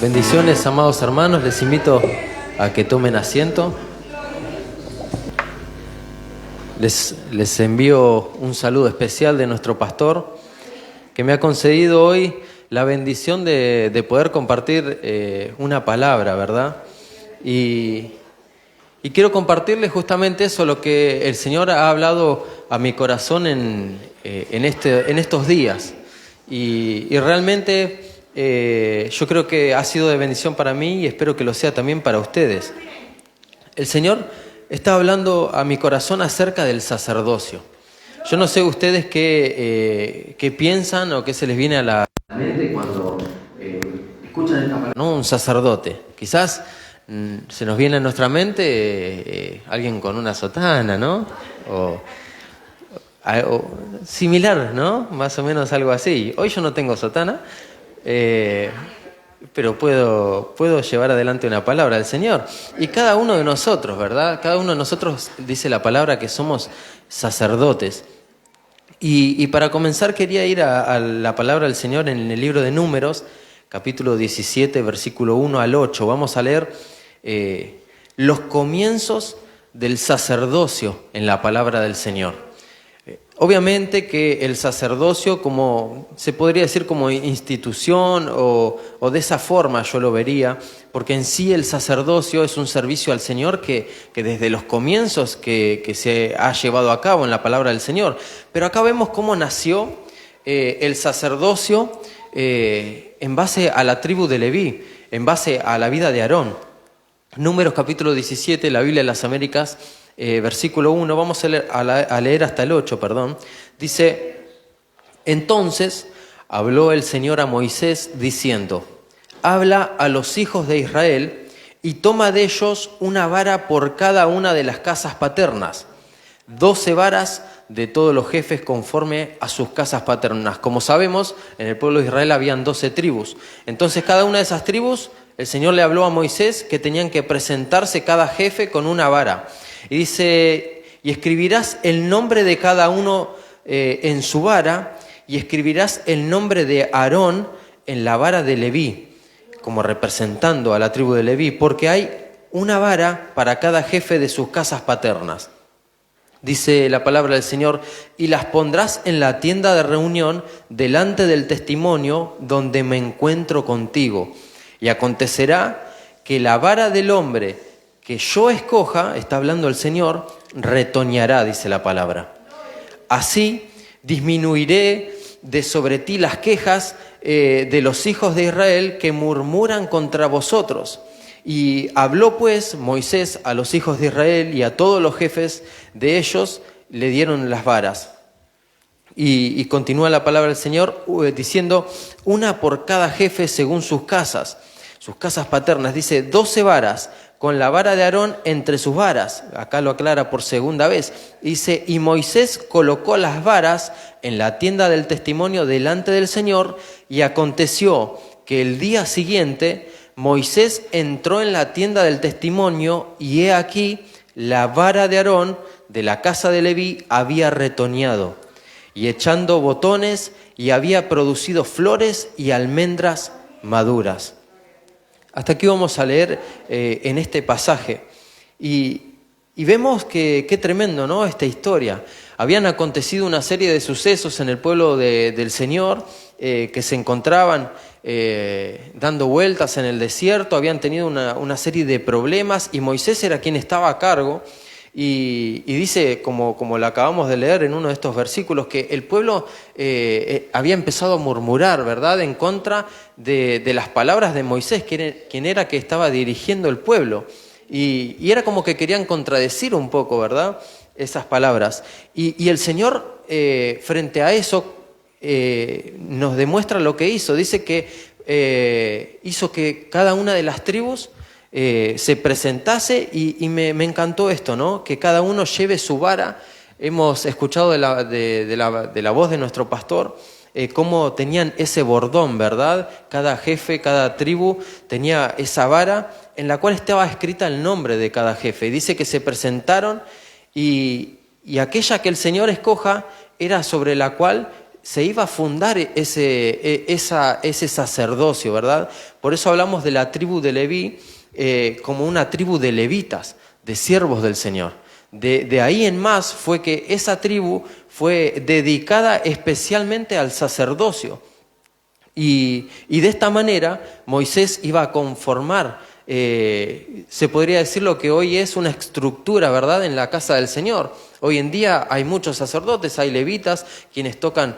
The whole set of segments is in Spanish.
Bendiciones, amados hermanos, les invito a que tomen asiento. Les envío un saludo especial de nuestro pastor, que me ha concedido hoy la bendición de poder compartir una palabra, ¿verdad? Y quiero compartirles justamente eso, lo que el Señor ha hablado a mi corazón en estos días. Y realmente yo creo que ha sido de bendición para mí y espero que lo sea también para ustedes. El Señor está hablando a mi corazón acerca del sacerdocio. Yo no sé ustedes qué piensan o qué se les viene a la mente cuando escuchan esta palabra, ¿no? Un sacerdote. Quizás se nos viene a nuestra mente alguien con una sotana, ¿no? O similar, ¿no? Más o menos algo así. Hoy yo no tengo sotana, pero puedo llevar adelante una palabra del Señor. Y cada uno de nosotros, ¿verdad? Cada uno de nosotros dice la palabra que somos sacerdotes. Y para comenzar quería ir a la palabra del Señor en el libro de Números, capítulo 17, versículo 1 al 8. Vamos a leer los comienzos del sacerdocio en la palabra del Señor. Obviamente que el sacerdocio, como se podría decir como institución o de esa forma yo lo vería, porque en sí el sacerdocio es un servicio al Señor que desde los comienzos que se ha llevado a cabo en la palabra del Señor. Pero acá vemos cómo nació el sacerdocio en base a la tribu de Leví, en base a la vida de Aarón. Números capítulo 17, la Biblia de las Américas, versículo 1, vamos a leer hasta el 8, dice: entonces habló el Señor a Moisés diciendo: habla a los hijos de Israel y toma de ellos una vara por cada una de las casas paternas, 12 varas de todos los jefes conforme a sus casas paternas. Como sabemos, en el pueblo de Israel habían 12 tribus. Entonces cada una de esas tribus, el Señor le habló a Moisés que tenían que presentarse cada jefe con una vara. Y dice: y escribirás el nombre de cada uno en su vara, y escribirás el nombre de Aarón en la vara de Leví, como representando a la tribu de Leví, porque hay una vara para cada jefe de sus casas paternas. Dice la palabra del Señor: y las pondrás en la tienda de reunión delante del testimonio donde me encuentro contigo. Y acontecerá que la vara del hombre que yo escoja, está hablando el Señor, retoñará, dice la palabra. Así disminuiré de sobre ti las quejas de los hijos de Israel que murmuran contra vosotros. Y habló pues Moisés a los hijos de Israel y a todos los jefes de ellos, le dieron las varas. Y continúa la palabra del Señor diciendo: una por cada jefe según sus casas paternas. Dice: 12 varas con la vara de Aarón entre sus varas. Acá lo aclara por segunda vez. Dice: y Moisés colocó las varas en la tienda del testimonio delante del Señor, y aconteció que el día siguiente Moisés entró en la tienda del testimonio, y he aquí la vara de Aarón de la casa de Leví había retoñado, y echando botones, y había producido flores y almendras maduras. Hasta aquí vamos a leer en este pasaje. Y vemos que qué tremendo, ¿no? Esta historia. Habían acontecido una serie de sucesos en el pueblo del Señor que se encontraban dando vueltas en el desierto. Habían tenido una serie de problemas y Moisés era quien estaba a cargo. Y dice, como lo acabamos de leer en uno de estos versículos, que el pueblo había empezado a murmurar, ¿verdad?, en contra de las palabras de Moisés, quien era que estaba dirigiendo el pueblo. Y era como que querían contradecir un poco, ¿verdad?, esas palabras. Y el Señor, frente a eso, nos demuestra lo que hizo. Dice que hizo que cada una de las tribus se presentase y me encantó esto, ¿no? Que cada uno lleve su vara. Hemos escuchado de la voz de nuestro pastor cómo tenían ese bordón, ¿verdad? Cada jefe, cada tribu tenía esa vara en la cual estaba escrita el nombre de cada jefe. Dice que se presentaron y aquella que el Señor escoja era sobre la cual se iba a fundar ese sacerdocio, ¿verdad? Por eso hablamos de la tribu de Leví como una tribu de levitas, de siervos del Señor. De ahí en más fue que esa tribu fue dedicada especialmente al sacerdocio. Y de esta manera Moisés iba a conformar, se podría decir lo que hoy es una estructura, ¿verdad?, en la casa del Señor. Hoy en día hay muchos sacerdotes, hay levitas, quienes tocan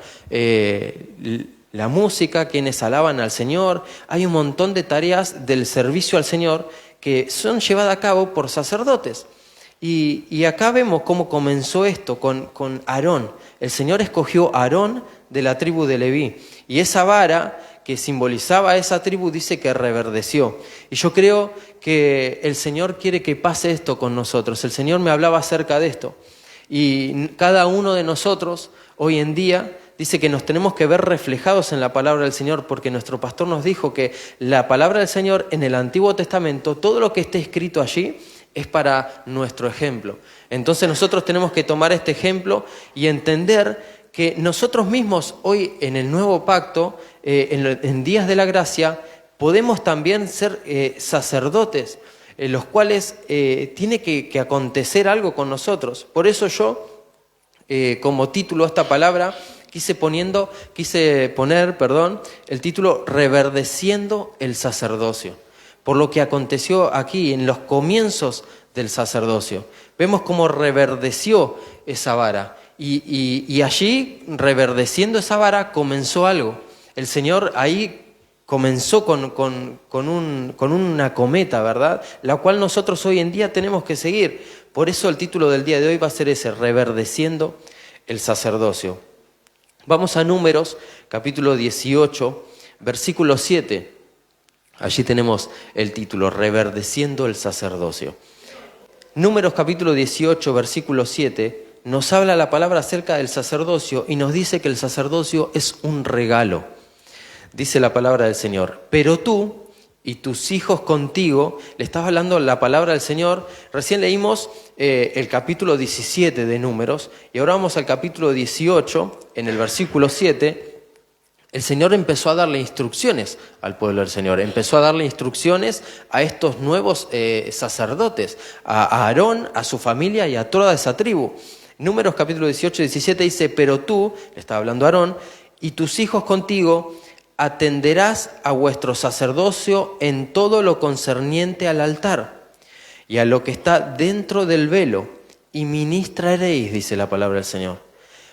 la música, quienes alaban al Señor. Hay un montón de tareas del servicio al Señor que son llevadas a cabo por sacerdotes. Y acá vemos cómo comenzó esto con Aarón. El Señor escogió a Aarón de la tribu de Leví. Y esa vara que simbolizaba a esa tribu dice que reverdeció. Y yo creo que el Señor quiere que pase esto con nosotros. El Señor me hablaba acerca de esto. Y cada uno de nosotros hoy en día dice que nos tenemos que ver reflejados en la palabra del Señor, porque nuestro pastor nos dijo que la palabra del Señor en el Antiguo Testamento, todo lo que esté escrito allí es para nuestro ejemplo. Entonces nosotros tenemos que tomar este ejemplo y entender que nosotros mismos hoy en el nuevo pacto, en días de la gracia, podemos también ser sacerdotes, los cuales tiene que acontecer algo con nosotros. Por eso yo, como título a esta palabra, quise poner el título Reverdeciendo el sacerdocio, por lo que aconteció aquí en los comienzos del sacerdocio. Vemos cómo reverdeció esa vara. Y allí, reverdeciendo esa vara, comenzó algo. El Señor ahí comenzó con una cometa, ¿verdad? La cual nosotros hoy en día tenemos que seguir. Por eso el título del día de hoy va a ser ese, Reverdeciendo el sacerdocio. Vamos a Números, capítulo 18, versículo 7. Allí tenemos el título, Reverdeciendo el sacerdocio. Números, capítulo 18, versículo 7. Nos habla la palabra acerca del sacerdocio y nos dice que el sacerdocio es un regalo. Dice la palabra del Señor, pero tú y tus hijos contigo, le estaba hablando la palabra del Señor. Recién leímos el capítulo 17 de Números y ahora vamos al capítulo 18, en el versículo 7. El Señor empezó a darle instrucciones al pueblo del Señor, empezó a darle instrucciones a estos nuevos sacerdotes, a Aarón, a su familia y a toda esa tribu. Números capítulo 18 y 17 dice, pero tú, le está hablando a Aarón, y tus hijos contigo, atenderás a vuestro sacerdocio en todo lo concerniente al altar y a lo que está dentro del velo, y ministraréis, dice la palabra del Señor.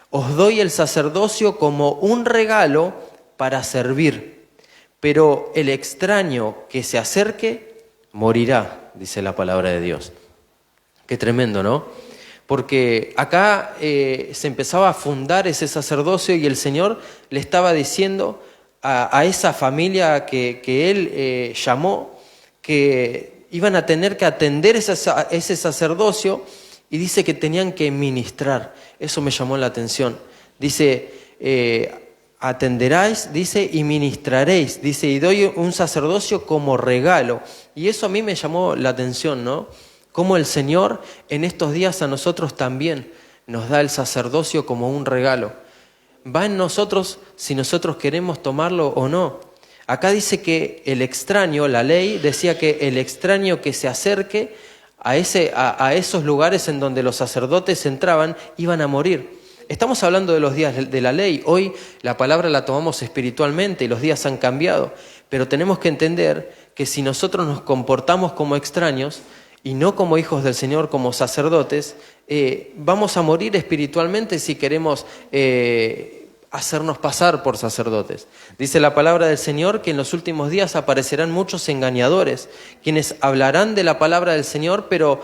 Os doy el sacerdocio como un regalo para servir, pero el extraño que se acerque morirá, dice la palabra de Dios. Qué tremendo, ¿no? Porque acá se empezaba a fundar ese sacerdocio y el Señor le estaba diciendo a esa familia que Él llamó que iban a tener que atender ese sacerdocio, y dice que tenían que ministrar. Eso me llamó la atención. Dice, atenderáis, dice, y ministraréis. Dice, y doy un sacerdocio como regalo. Y eso a mí me llamó la atención, ¿no? Cómo el Señor en estos días a nosotros también nos da el sacerdocio como un regalo. Va en nosotros si nosotros queremos tomarlo o no. Acá dice que el extraño, la ley decía que el extraño que se acerque a esos lugares en donde los sacerdotes entraban, iban a morir. Estamos hablando de los días de la ley. Hoy la palabra la tomamos espiritualmente y los días han cambiado. Pero tenemos que entender que si nosotros nos comportamos como extraños y no como hijos del Señor, como sacerdotes, vamos a morir espiritualmente si queremos hacernos pasar por sacerdotes. Dice la palabra del Señor que en los últimos días aparecerán muchos engañadores, quienes hablarán de la palabra del Señor, pero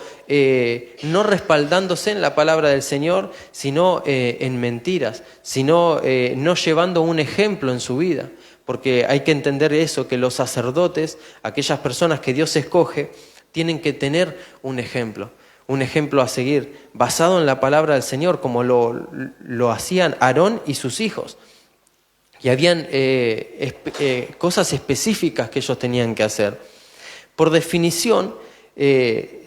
no respaldándose en la palabra del Señor, sino en mentiras, sino no llevando un ejemplo en su vida. Porque hay que entender eso, que los sacerdotes, aquellas personas que Dios escoge, tienen que tener un ejemplo a seguir, basado en la palabra del Señor, como lo hacían Aarón y sus hijos. Y habían cosas específicas que ellos tenían que hacer. Por definición,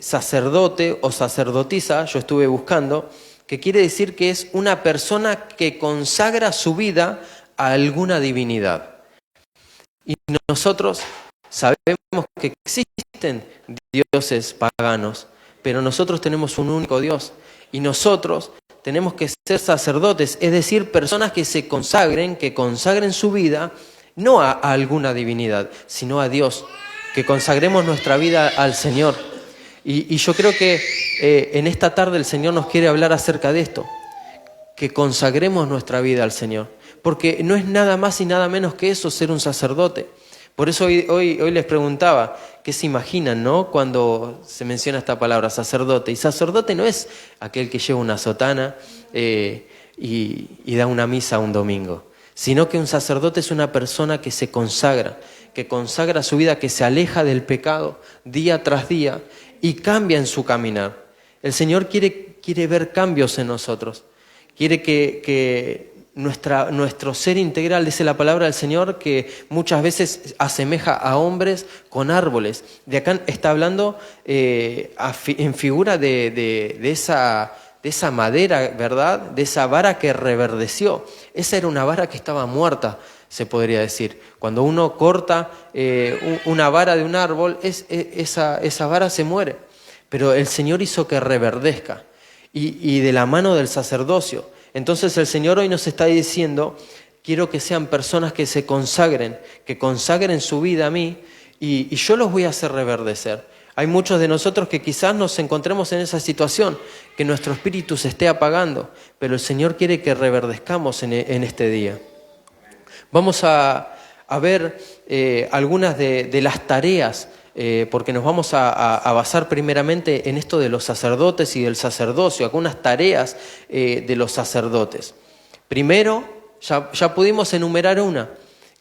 sacerdote o sacerdotisa, yo estuve buscando, que quiere decir que es una persona que consagra su vida a alguna divinidad. Y nosotros sabemos que existen dioses paganos, pero nosotros tenemos un único Dios y nosotros tenemos que ser sacerdotes, es decir, personas que se consagren, que consagren su vida no a alguna divinidad, sino a Dios, que consagremos nuestra vida al Señor. Y yo creo que en esta tarde el Señor nos quiere hablar acerca de esto, que consagremos nuestra vida al Señor, porque no es nada más y nada menos que eso, ser un sacerdote. Por eso hoy les preguntaba, ¿qué se imaginan, no? Cuando se menciona esta palabra, sacerdote. Y sacerdote no es aquel que lleva una sotana y da una misa un domingo, sino que un sacerdote es una persona que se consagra, que consagra su vida, que se aleja del pecado día tras día y cambia en su caminar. El Señor quiere ver cambios en nosotros, quiere que nuestro ser integral, dice la palabra del Señor, que muchas veces asemeja a hombres con árboles. De acá está hablando en figura de esa madera, ¿verdad? De esa vara que reverdeció. Esa era una vara que estaba muerta, se podría decir. Cuando uno corta una vara de un árbol, esa vara se muere. Pero el Señor hizo que reverdezca. Y de la mano del sacerdocio. Entonces el Señor hoy nos está diciendo, quiero que sean personas que se consagren, que consagren su vida a mí y yo los voy a hacer reverdecer. Hay muchos de nosotros que quizás nos encontremos en esa situación, que nuestro espíritu se esté apagando, pero el Señor quiere que reverdezcamos en este día. Vamos a ver algunas de las tareas, porque nos vamos a basar primeramente en esto de los sacerdotes y del sacerdocio, algunas tareas de los sacerdotes. Primero, ya pudimos enumerar una,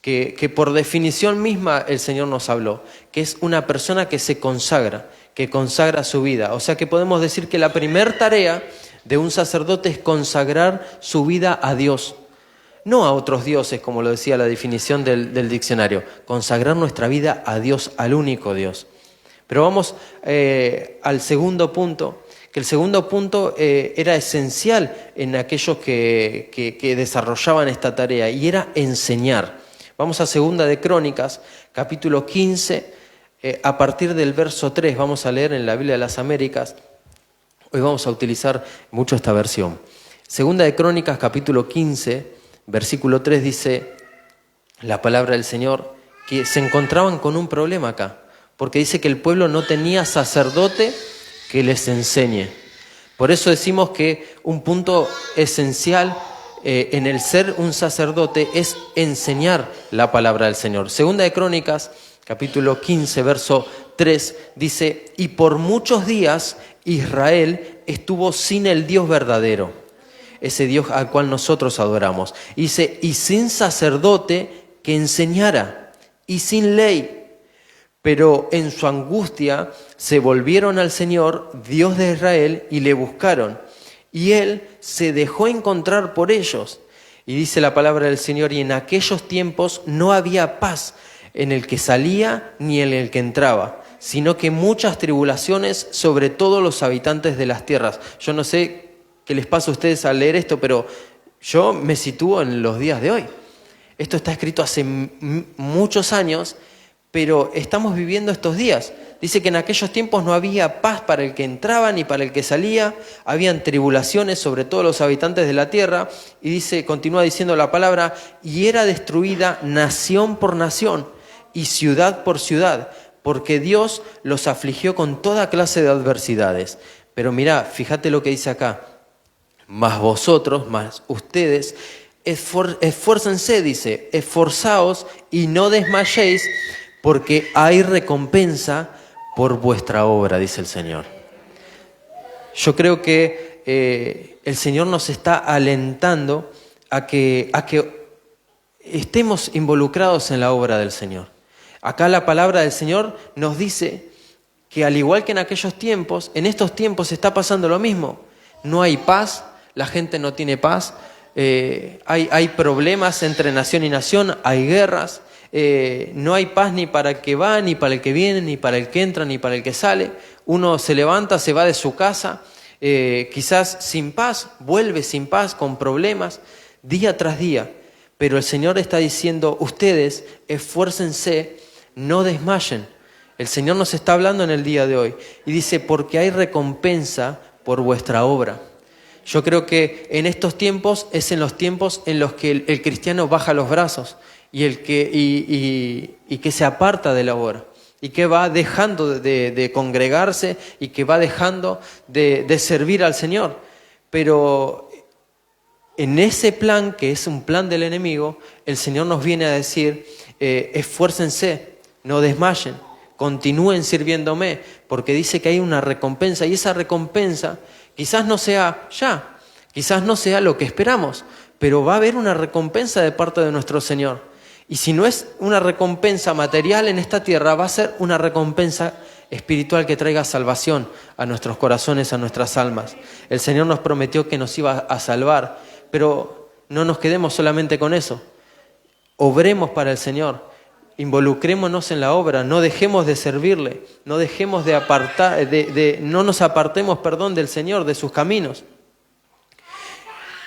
que por definición misma el Señor nos habló, que es una persona que se consagra, que consagra su vida. O sea que podemos decir que la primera tarea de un sacerdote es consagrar su vida a Dios. No a otros dioses, como lo decía la definición del diccionario, consagrar nuestra vida a Dios, al único Dios. Pero vamos al segundo punto, que el segundo punto era esencial en aquellos que desarrollaban esta tarea, y era enseñar. Vamos a Segunda de Crónicas, capítulo 15, a partir del verso 3, vamos a leer en la Biblia de las Américas. Hoy vamos a utilizar mucho esta versión. Segunda de Crónicas, capítulo 15, versículo 3 dice la palabra del Señor, que se encontraban con un problema acá, porque dice que el pueblo no tenía sacerdote que les enseñe. Por eso decimos que un punto esencial en el ser un sacerdote es enseñar la palabra del Señor. Segunda de Crónicas, capítulo 15, verso 3, dice, y por muchos días Israel estuvo sin el Dios verdadero, ese Dios al cual nosotros adoramos. Dice, y sin sacerdote que enseñara, y sin ley. Pero en su angustia se volvieron al Señor, Dios de Israel, y le buscaron. Y Él se dejó encontrar por ellos. Y dice la palabra del Señor, y en aquellos tiempos no había paz en el que salía ni en el que entraba, sino que muchas tribulaciones sobre todos los habitantes de las tierras. Yo no sé qué les pasa a ustedes al leer esto, pero yo me sitúo en los días de hoy. Esto está escrito hace muchos años, pero estamos viviendo estos días. Dice que en aquellos tiempos no había paz para el que entraba ni para el que salía, habían tribulaciones sobre todos los habitantes de la tierra, y dice, continúa diciendo la palabra, y era destruida nación por nación y ciudad por ciudad, porque Dios los afligió con toda clase de adversidades. Pero mirá, fíjate lo que dice acá. Mas vosotros, más ustedes, esfuércense, dice, esforzaos y no desmayéis, porque hay recompensa por vuestra obra, dice el Señor. Yo creo que el Señor nos está alentando a que estemos involucrados en la obra del Señor. Acá la palabra del Señor nos dice que al igual que en aquellos tiempos, en estos tiempos está pasando lo mismo. No hay paz. La gente no tiene paz, hay problemas entre nación y nación, hay guerras, no hay paz ni para el que va, ni para el que viene, ni para el que entra, ni para el que sale. Uno se levanta, se va de su casa, quizás sin paz, vuelve sin paz, con problemas, día tras día. Pero el Señor está diciendo, ustedes esfuércense, no desmayen. El Señor nos está hablando en el día de hoy y dice, porque hay recompensa por vuestra obra. Yo creo que en estos tiempos es en los tiempos en los que el cristiano baja los brazos y que se aparta de la obra y que va dejando de congregarse y que va dejando de servir al Señor. Pero en ese plan, que es un plan del enemigo, el Señor nos viene a decir, esfuércense, no desmayen, continúen sirviéndome, porque dice que hay una recompensa y esa recompensa quizás no sea ya, quizás no sea lo que esperamos, pero va a haber una recompensa de parte de nuestro Señor. Y si no es una recompensa material en esta tierra, va a ser una recompensa espiritual que traiga salvación a nuestros corazones, a nuestras almas. El Señor nos prometió que nos iba a salvar, pero no nos quedemos solamente con eso. Obremos para el Señor, involucrémonos en la obra, no dejemos de servirle, no dejemos no nos apartemos, del Señor, de sus caminos.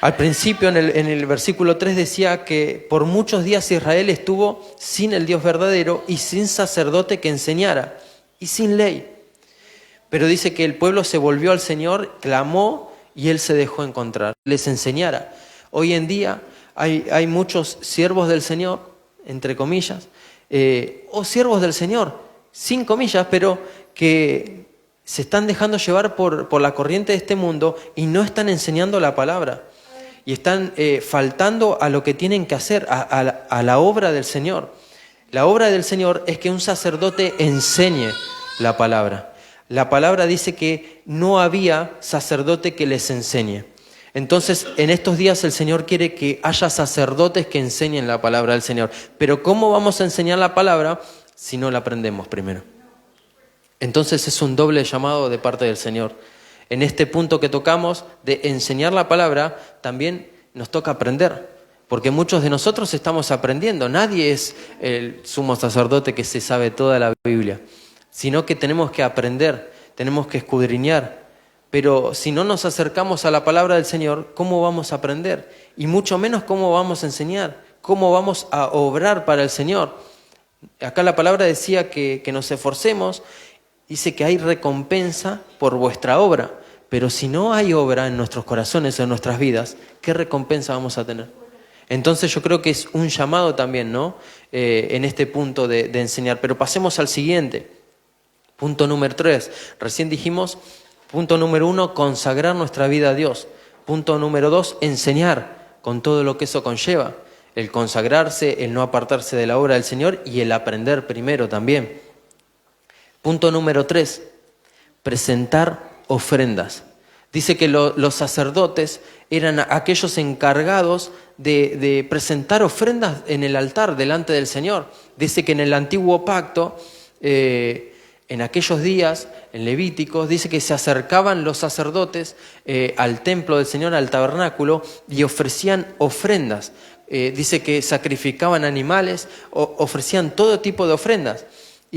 Al principio, en el versículo 3 decía que por muchos días Israel estuvo sin el Dios verdadero y sin sacerdote que enseñara y sin ley. Pero dice que el pueblo se volvió al Señor, clamó y Él se dejó encontrar, les enseñara. Hoy en día hay muchos siervos del Señor, entre comillas, o siervos del Señor, sin comillas, pero que se están dejando llevar por la corriente de este mundo y no están enseñando la palabra. Y están faltando a lo que tienen que hacer, a la obra del Señor. La obra del Señor es que un sacerdote enseñe la palabra. La palabra dice que no había sacerdote que les enseñe. Entonces, en estos días el Señor quiere que haya sacerdotes que enseñen la palabra del Señor. Pero ¿cómo vamos a enseñar la palabra si no la aprendemos primero? Entonces es un doble llamado de parte del Señor. En este punto que tocamos de enseñar la palabra, también nos toca aprender, porque muchos de nosotros estamos aprendiendo. Nadie es el sumo sacerdote que se sabe toda la Biblia, sino que tenemos que aprender, tenemos que escudriñar. Pero si no nos acercamos a la palabra del Señor, ¿cómo vamos a aprender? Y mucho menos cómo vamos a enseñar, cómo vamos a obrar para el Señor. Acá la palabra decía que nos esforcemos. Dice que hay recompensa por vuestra obra, pero si no hay obra en nuestros corazones, en nuestras vidas, ¿qué recompensa vamos a tener? Entonces yo creo que es un llamado también, ¿no? En este punto de enseñar. Pero pasemos al siguiente. Punto número 3. Recién dijimos, punto número 1, consagrar nuestra vida a Dios. Punto número 2, enseñar con todo lo que eso conlleva. El consagrarse, el no apartarse de la obra del Señor y el aprender primero también. Punto número 3, presentar ofrendas. Dice que los sacerdotes eran aquellos encargados de presentar ofrendas en el altar delante del Señor. Dice que en el antiguo pacto, en aquellos días, en Levíticos, dice que se acercaban los sacerdotes al templo del Señor, al tabernáculo, y ofrecían ofrendas. Dice que sacrificaban animales, ofrecían todo tipo de ofrendas.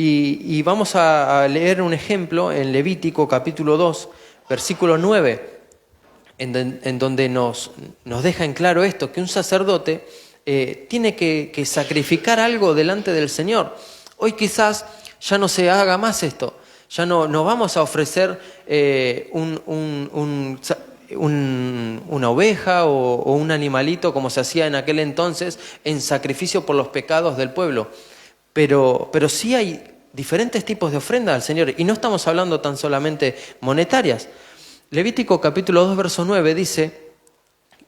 Y vamos a leer un ejemplo en Levítico capítulo 2, versículo 9, en donde nos deja en claro esto, que un sacerdote tiene que sacrificar algo delante del Señor. Hoy quizás ya no se haga más esto, ya no vamos a ofrecer una oveja o un animalito como se hacía en aquel entonces en sacrificio por los pecados del pueblo. Pero sí hay diferentes tipos de ofrendas al Señor y no estamos hablando tan solamente monetarias. Levítico capítulo 2, verso 9 dice,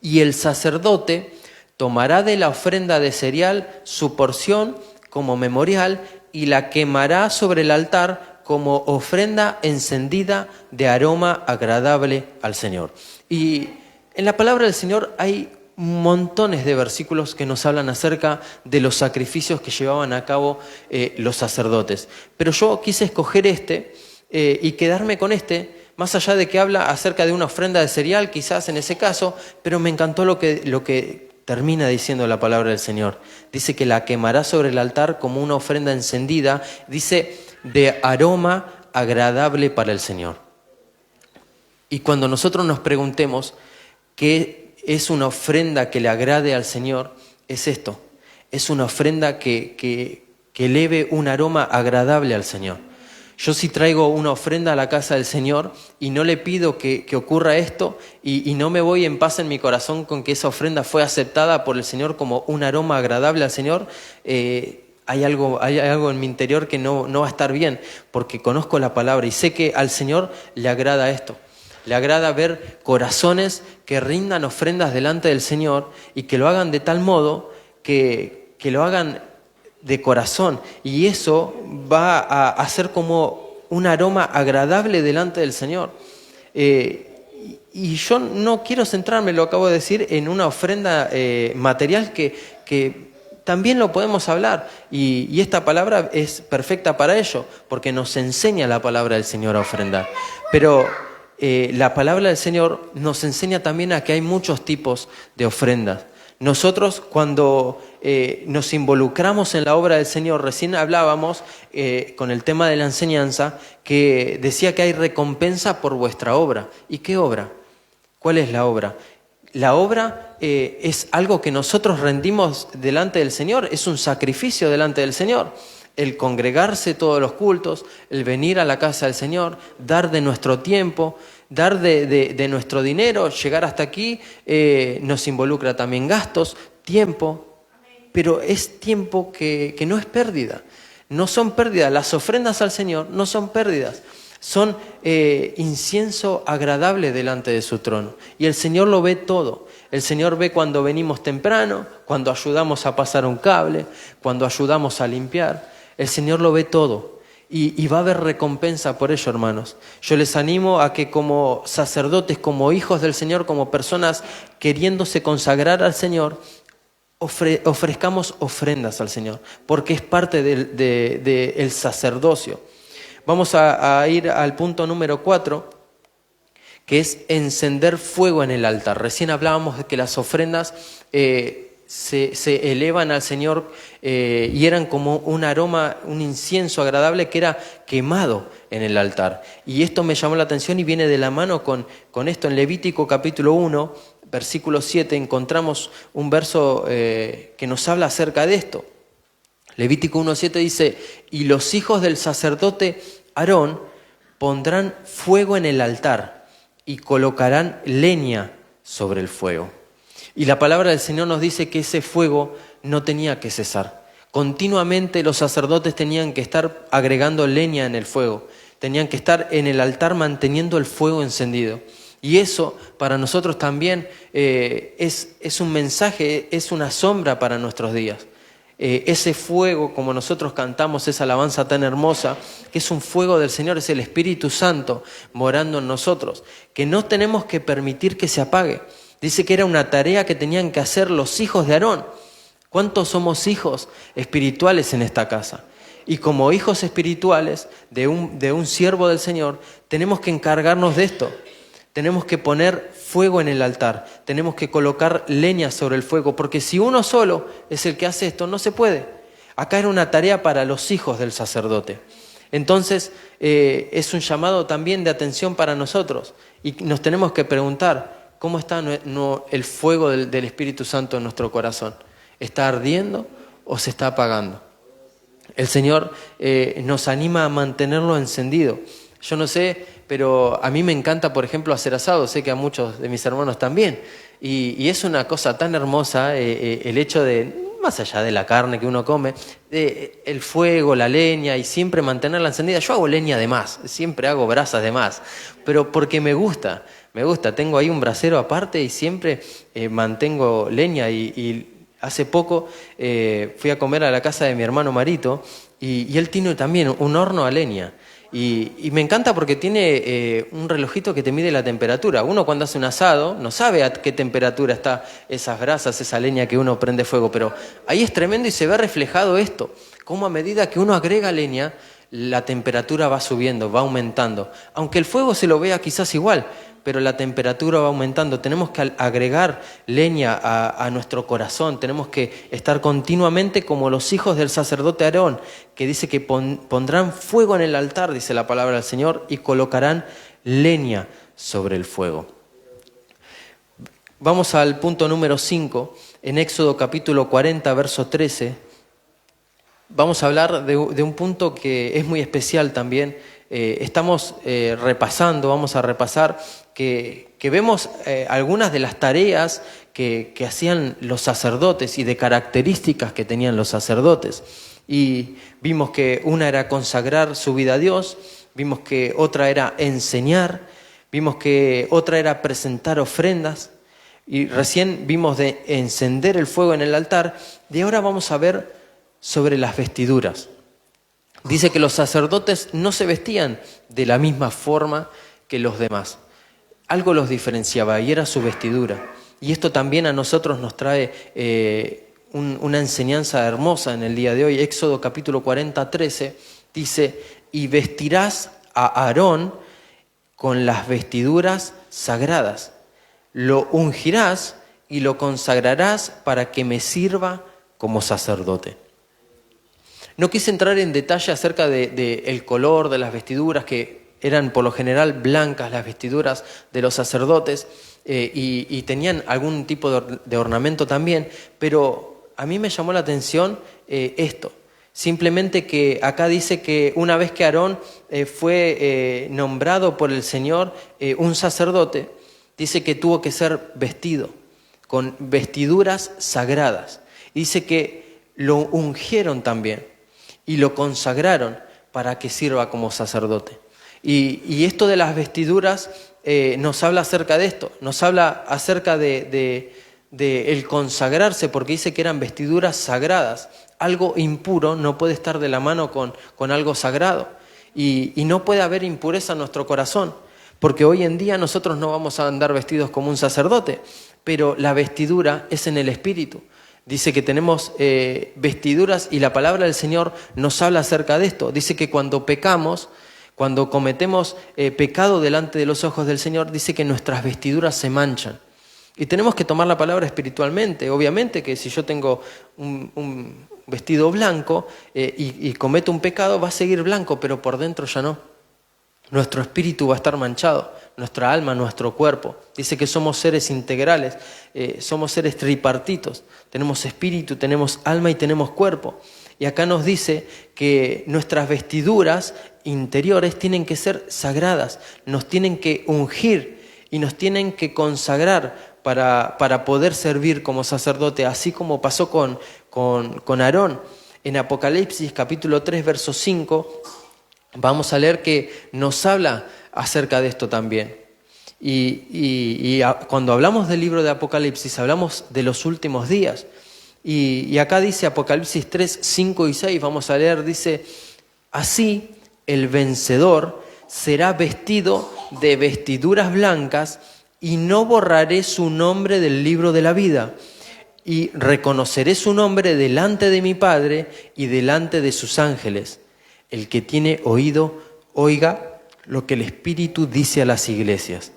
y el sacerdote tomará de la ofrenda de cereal su porción como memorial y la quemará sobre el altar como ofrenda encendida de aroma agradable al Señor. Y en la palabra del Señor hay montones de versículos que nos hablan acerca de los sacrificios que llevaban a cabo los sacerdotes. Pero yo quise escoger y quedarme con más allá de que habla acerca de una ofrenda de cereal, quizás en ese caso, pero me encantó lo que termina diciendo la palabra del Señor. Dice que la quemará sobre el altar como una ofrenda encendida, dice, de aroma agradable para el Señor. Y cuando nosotros nos preguntemos qué es una ofrenda que le agrade al Señor, es esto. Es una ofrenda que eleve un aroma agradable al Señor. Yo si traigo una ofrenda a la casa del Señor y no le pido que ocurra esto y no me voy en paz en mi corazón con que esa ofrenda fue aceptada por el Señor como un aroma agradable al Señor, hay algo en mi interior que no va a estar bien, porque conozco la palabra y sé que al Señor le agrada esto. Le agrada ver corazones que rindan ofrendas delante del Señor y que lo hagan de tal modo que lo hagan de corazón. Y eso va a ser como un aroma agradable delante del Señor. Y yo no quiero centrarme, lo acabo de decir, en una ofrenda material que también lo podemos hablar. Y esta palabra es perfecta para ello, porque nos enseña la palabra del Señor a ofrendar. Pero la palabra del Señor nos enseña también a que hay muchos tipos de ofrendas. Nosotros cuando nos involucramos en la obra del Señor, recién hablábamos con el tema de la enseñanza, que decía que hay recompensa por vuestra obra. ¿Y qué obra? ¿Cuál es la obra? La obra es algo que nosotros rendimos delante del Señor, es un sacrificio delante del Señor. El congregarse todos los cultos, el venir a la casa del Señor, dar de nuestro tiempo, dar de nuestro dinero, llegar hasta aquí, nos involucra también gastos, tiempo, pero es tiempo que no es pérdida, no son pérdidas, las ofrendas al Señor no son pérdidas, son incienso agradable delante de su trono y el Señor lo ve todo. El Señor ve cuando venimos temprano, cuando ayudamos a pasar un cable, cuando ayudamos a limpiar. El Señor lo ve todo y va a haber recompensa por ello, hermanos. Yo les animo a que como sacerdotes, como hijos del Señor, como personas queriéndose consagrar al Señor, ofrezcamos ofrendas al Señor, porque es parte del sacerdocio. Vamos a ir al punto número 4, que es encender fuego en el altar. Recién hablábamos de que las ofrendas se elevan al Señor y eran como un aroma, un incienso agradable que era quemado en el altar. Y esto me llamó la atención y viene de la mano con esto. En Levítico capítulo 1, versículo 7, encontramos un verso que nos habla acerca de esto. Levítico 1:7 dice: y los hijos del sacerdote Aarón pondrán fuego en el altar y colocarán leña sobre el fuego. Y la palabra del Señor nos dice que ese fuego no tenía que cesar. Continuamente los sacerdotes tenían que estar agregando leña en el fuego. Tenían que estar en el altar manteniendo el fuego encendido. Y eso para nosotros también es un mensaje, es una sombra para nuestros días. Ese fuego, como nosotros cantamos esa alabanza tan hermosa, que es un fuego del Señor, es el Espíritu Santo morando en nosotros, que no tenemos que permitir que se apague. Dice que era una tarea que tenían que hacer los hijos de Aarón. ¿Cuántos somos hijos espirituales en esta casa? Y como hijos espirituales de un siervo del Señor, tenemos que encargarnos de esto. Tenemos que poner fuego en el altar, tenemos que colocar leña sobre el fuego, porque si uno solo es el que hace esto, no se puede. Acá era una tarea para los hijos del sacerdote. Entonces, es un llamado también de atención para nosotros. Y nos tenemos que preguntar, ¿cómo está el fuego del Espíritu Santo en nuestro corazón? ¿Está ardiendo o se está apagando? El Señor nos anima a mantenerlo encendido. Yo no sé, pero a mí me encanta, por ejemplo, hacer asado. Sé que a muchos de mis hermanos también. Y es una cosa tan hermosa el hecho de, más allá de la carne que uno come, el fuego, la leña y siempre mantenerla encendida. Yo hago leña de más, siempre hago brasas de más, pero porque me gusta. Tengo ahí un brasero aparte y siempre mantengo leña y hace poco fui a comer a la casa de mi hermano Marito y él tiene también un horno a leña. Y me encanta porque tiene un relojito que te mide la temperatura. Uno cuando hace un asado no sabe a qué temperatura está esas brasas, esa leña que uno prende fuego, pero ahí es tremendo y se ve reflejado esto, cómo a medida que uno agrega leña, la temperatura va subiendo, va aumentando. Aunque el fuego se lo vea quizás igual, pero la temperatura va aumentando. Tenemos que agregar leña a nuestro corazón. Tenemos que estar continuamente como los hijos del sacerdote Aarón, que dice que pondrán fuego en el altar, dice la palabra del Señor, y colocarán leña sobre el fuego. Vamos al punto número 5, en Éxodo capítulo 40, verso 13. Vamos a hablar de un punto que es muy especial también. Vamos a repasar que vemos algunas de las tareas que hacían los sacerdotes y de características que tenían los sacerdotes. Y vimos que una era consagrar su vida a Dios, vimos que otra era enseñar, vimos que otra era presentar ofrendas, y recién vimos de encender el fuego en el altar, y ahora vamos a ver sobre las vestiduras. Dice que los sacerdotes no se vestían de la misma forma que los demás. Algo los diferenciaba y era su vestidura. Y esto también a nosotros nos trae una enseñanza hermosa en el día de hoy. Éxodo capítulo 40, 13 dice: y vestirás a Aarón con las vestiduras sagradas. Lo ungirás y lo consagrarás para que me sirva como sacerdote. No quise entrar en detalle acerca del color de las vestiduras, que eran por lo general blancas las vestiduras de los sacerdotes, y tenían algún tipo de ornamento también, pero a mí me llamó la atención esto. Simplemente que acá dice que una vez que Aarón fue nombrado por el Señor un sacerdote, dice que tuvo que ser vestido con vestiduras sagradas. Dice que lo ungieron también y lo consagraron para que sirva como sacerdote. Y esto de las vestiduras nos habla acerca de esto, nos habla acerca de el consagrarse, porque dice que eran vestiduras sagradas. Algo impuro no puede estar de la mano con algo sagrado, y no puede haber impureza en nuestro corazón, porque hoy en día nosotros no vamos a andar vestidos como un sacerdote, pero la vestidura es en el Espíritu. Dice que tenemos vestiduras, y la palabra del Señor nos habla acerca de esto. Dice que cuando pecamos, cuando cometemos pecado delante de los ojos del Señor, dice que nuestras vestiduras se manchan. Y tenemos que tomar la palabra espiritualmente. Obviamente que si yo tengo un vestido blanco y cometo un pecado, va a seguir blanco, pero por dentro ya no. Nuestro espíritu va a estar manchado, nuestra alma, nuestro cuerpo. Dice que somos seres integrales, somos seres tripartitos. Tenemos espíritu, tenemos alma y tenemos cuerpo. Y acá nos dice que nuestras vestiduras interiores tienen que ser sagradas, nos tienen que ungir y nos tienen que consagrar para poder servir como sacerdote, así como pasó con Aarón. En Apocalipsis capítulo 3, verso 5, vamos a leer que nos habla acerca de esto también. Y cuando hablamos del libro de Apocalipsis, hablamos de los últimos días. Y acá dice Apocalipsis 3, 5 y 6, vamos a leer, dice: así el vencedor será vestido de vestiduras blancas, y no borraré su nombre del libro de la vida, y reconoceré su nombre delante de mi Padre y delante de sus ángeles. El que tiene oído, oiga lo que el Espíritu dice a las iglesias.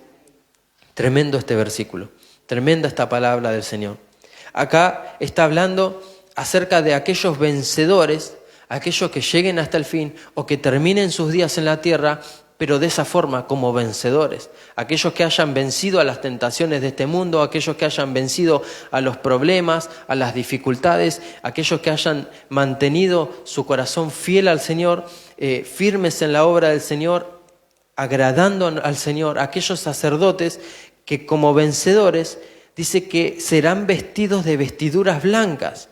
Tremendo este versículo, tremenda esta palabra del Señor. Acá está hablando acerca de aquellos vencedores, aquellos que lleguen hasta el fin o que terminen sus días en la tierra, pero de esa forma, como vencedores. Aquellos que hayan vencido a las tentaciones de este mundo, aquellos que hayan vencido a los problemas, a las dificultades, aquellos que hayan mantenido su corazón fiel al Señor, firmes en la obra del Señor, agradando al Señor. Aquellos sacerdotes que como vencedores, dice que serán vestidos de vestiduras blancas.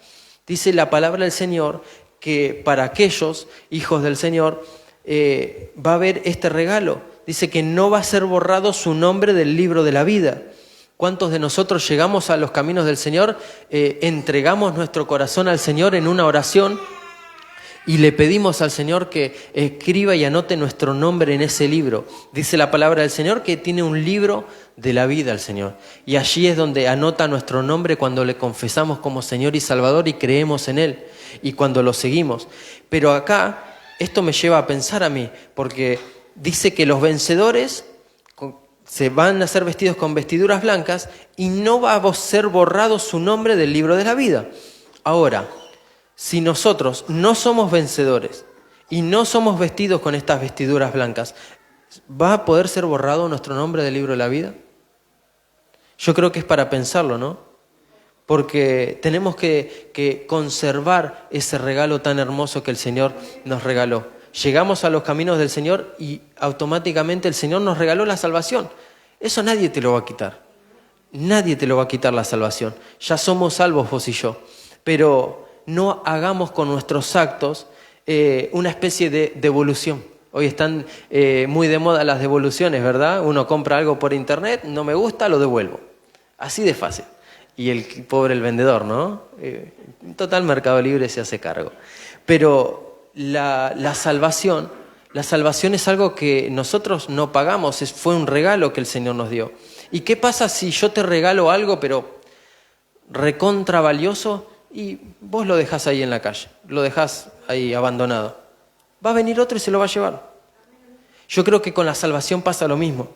Dice la palabra del Señor que para aquellos hijos del Señor va a haber este regalo. Dice que no va a ser borrado su nombre del libro de la vida. ¿Cuántos de nosotros llegamos a los caminos del Señor, entregamos nuestro corazón al Señor en una oración y le pedimos al Señor que escriba y anote nuestro nombre en ese libro? Dice la palabra del Señor que tiene un libro de la vida el Señor, y allí es donde anota nuestro nombre cuando le confesamos como Señor y Salvador y creemos en Él, y cuando lo seguimos. Pero acá esto me lleva a pensar a mí, porque dice que los vencedores se van a ser vestidos con vestiduras blancas y no va a ser borrado su nombre del libro de la vida. Ahora, si nosotros no somos vencedores y no somos vestidos con estas vestiduras blancas, ¿Va a poder ser borrado nuestro nombre del libro de la vida? Yo creo que es para pensarlo, ¿no? Porque tenemos que conservar ese regalo tan hermoso que el Señor nos regaló. Llegamos a los caminos del Señor y automáticamente el Señor nos regaló la salvación. Eso nadie te lo va a quitar. Nadie te lo va a quitar la salvación. Ya somos salvos vos y yo. Pero no hagamos con nuestros actos una especie de devolución. Hoy están muy de moda las devoluciones, ¿verdad? Uno compra algo por internet, no me gusta, lo devuelvo. Así de fácil. Y el pobre el vendedor, ¿no? Total, Mercado Libre se hace cargo. Pero la salvación es algo que nosotros no pagamos, fue un regalo que el Señor nos dio. ¿Y qué pasa si yo te regalo algo, pero recontra valioso, y vos lo dejás ahí en la calle, lo dejás ahí abandonado? Va a venir otro y se lo va a llevar. Yo creo que con la salvación pasa lo mismo.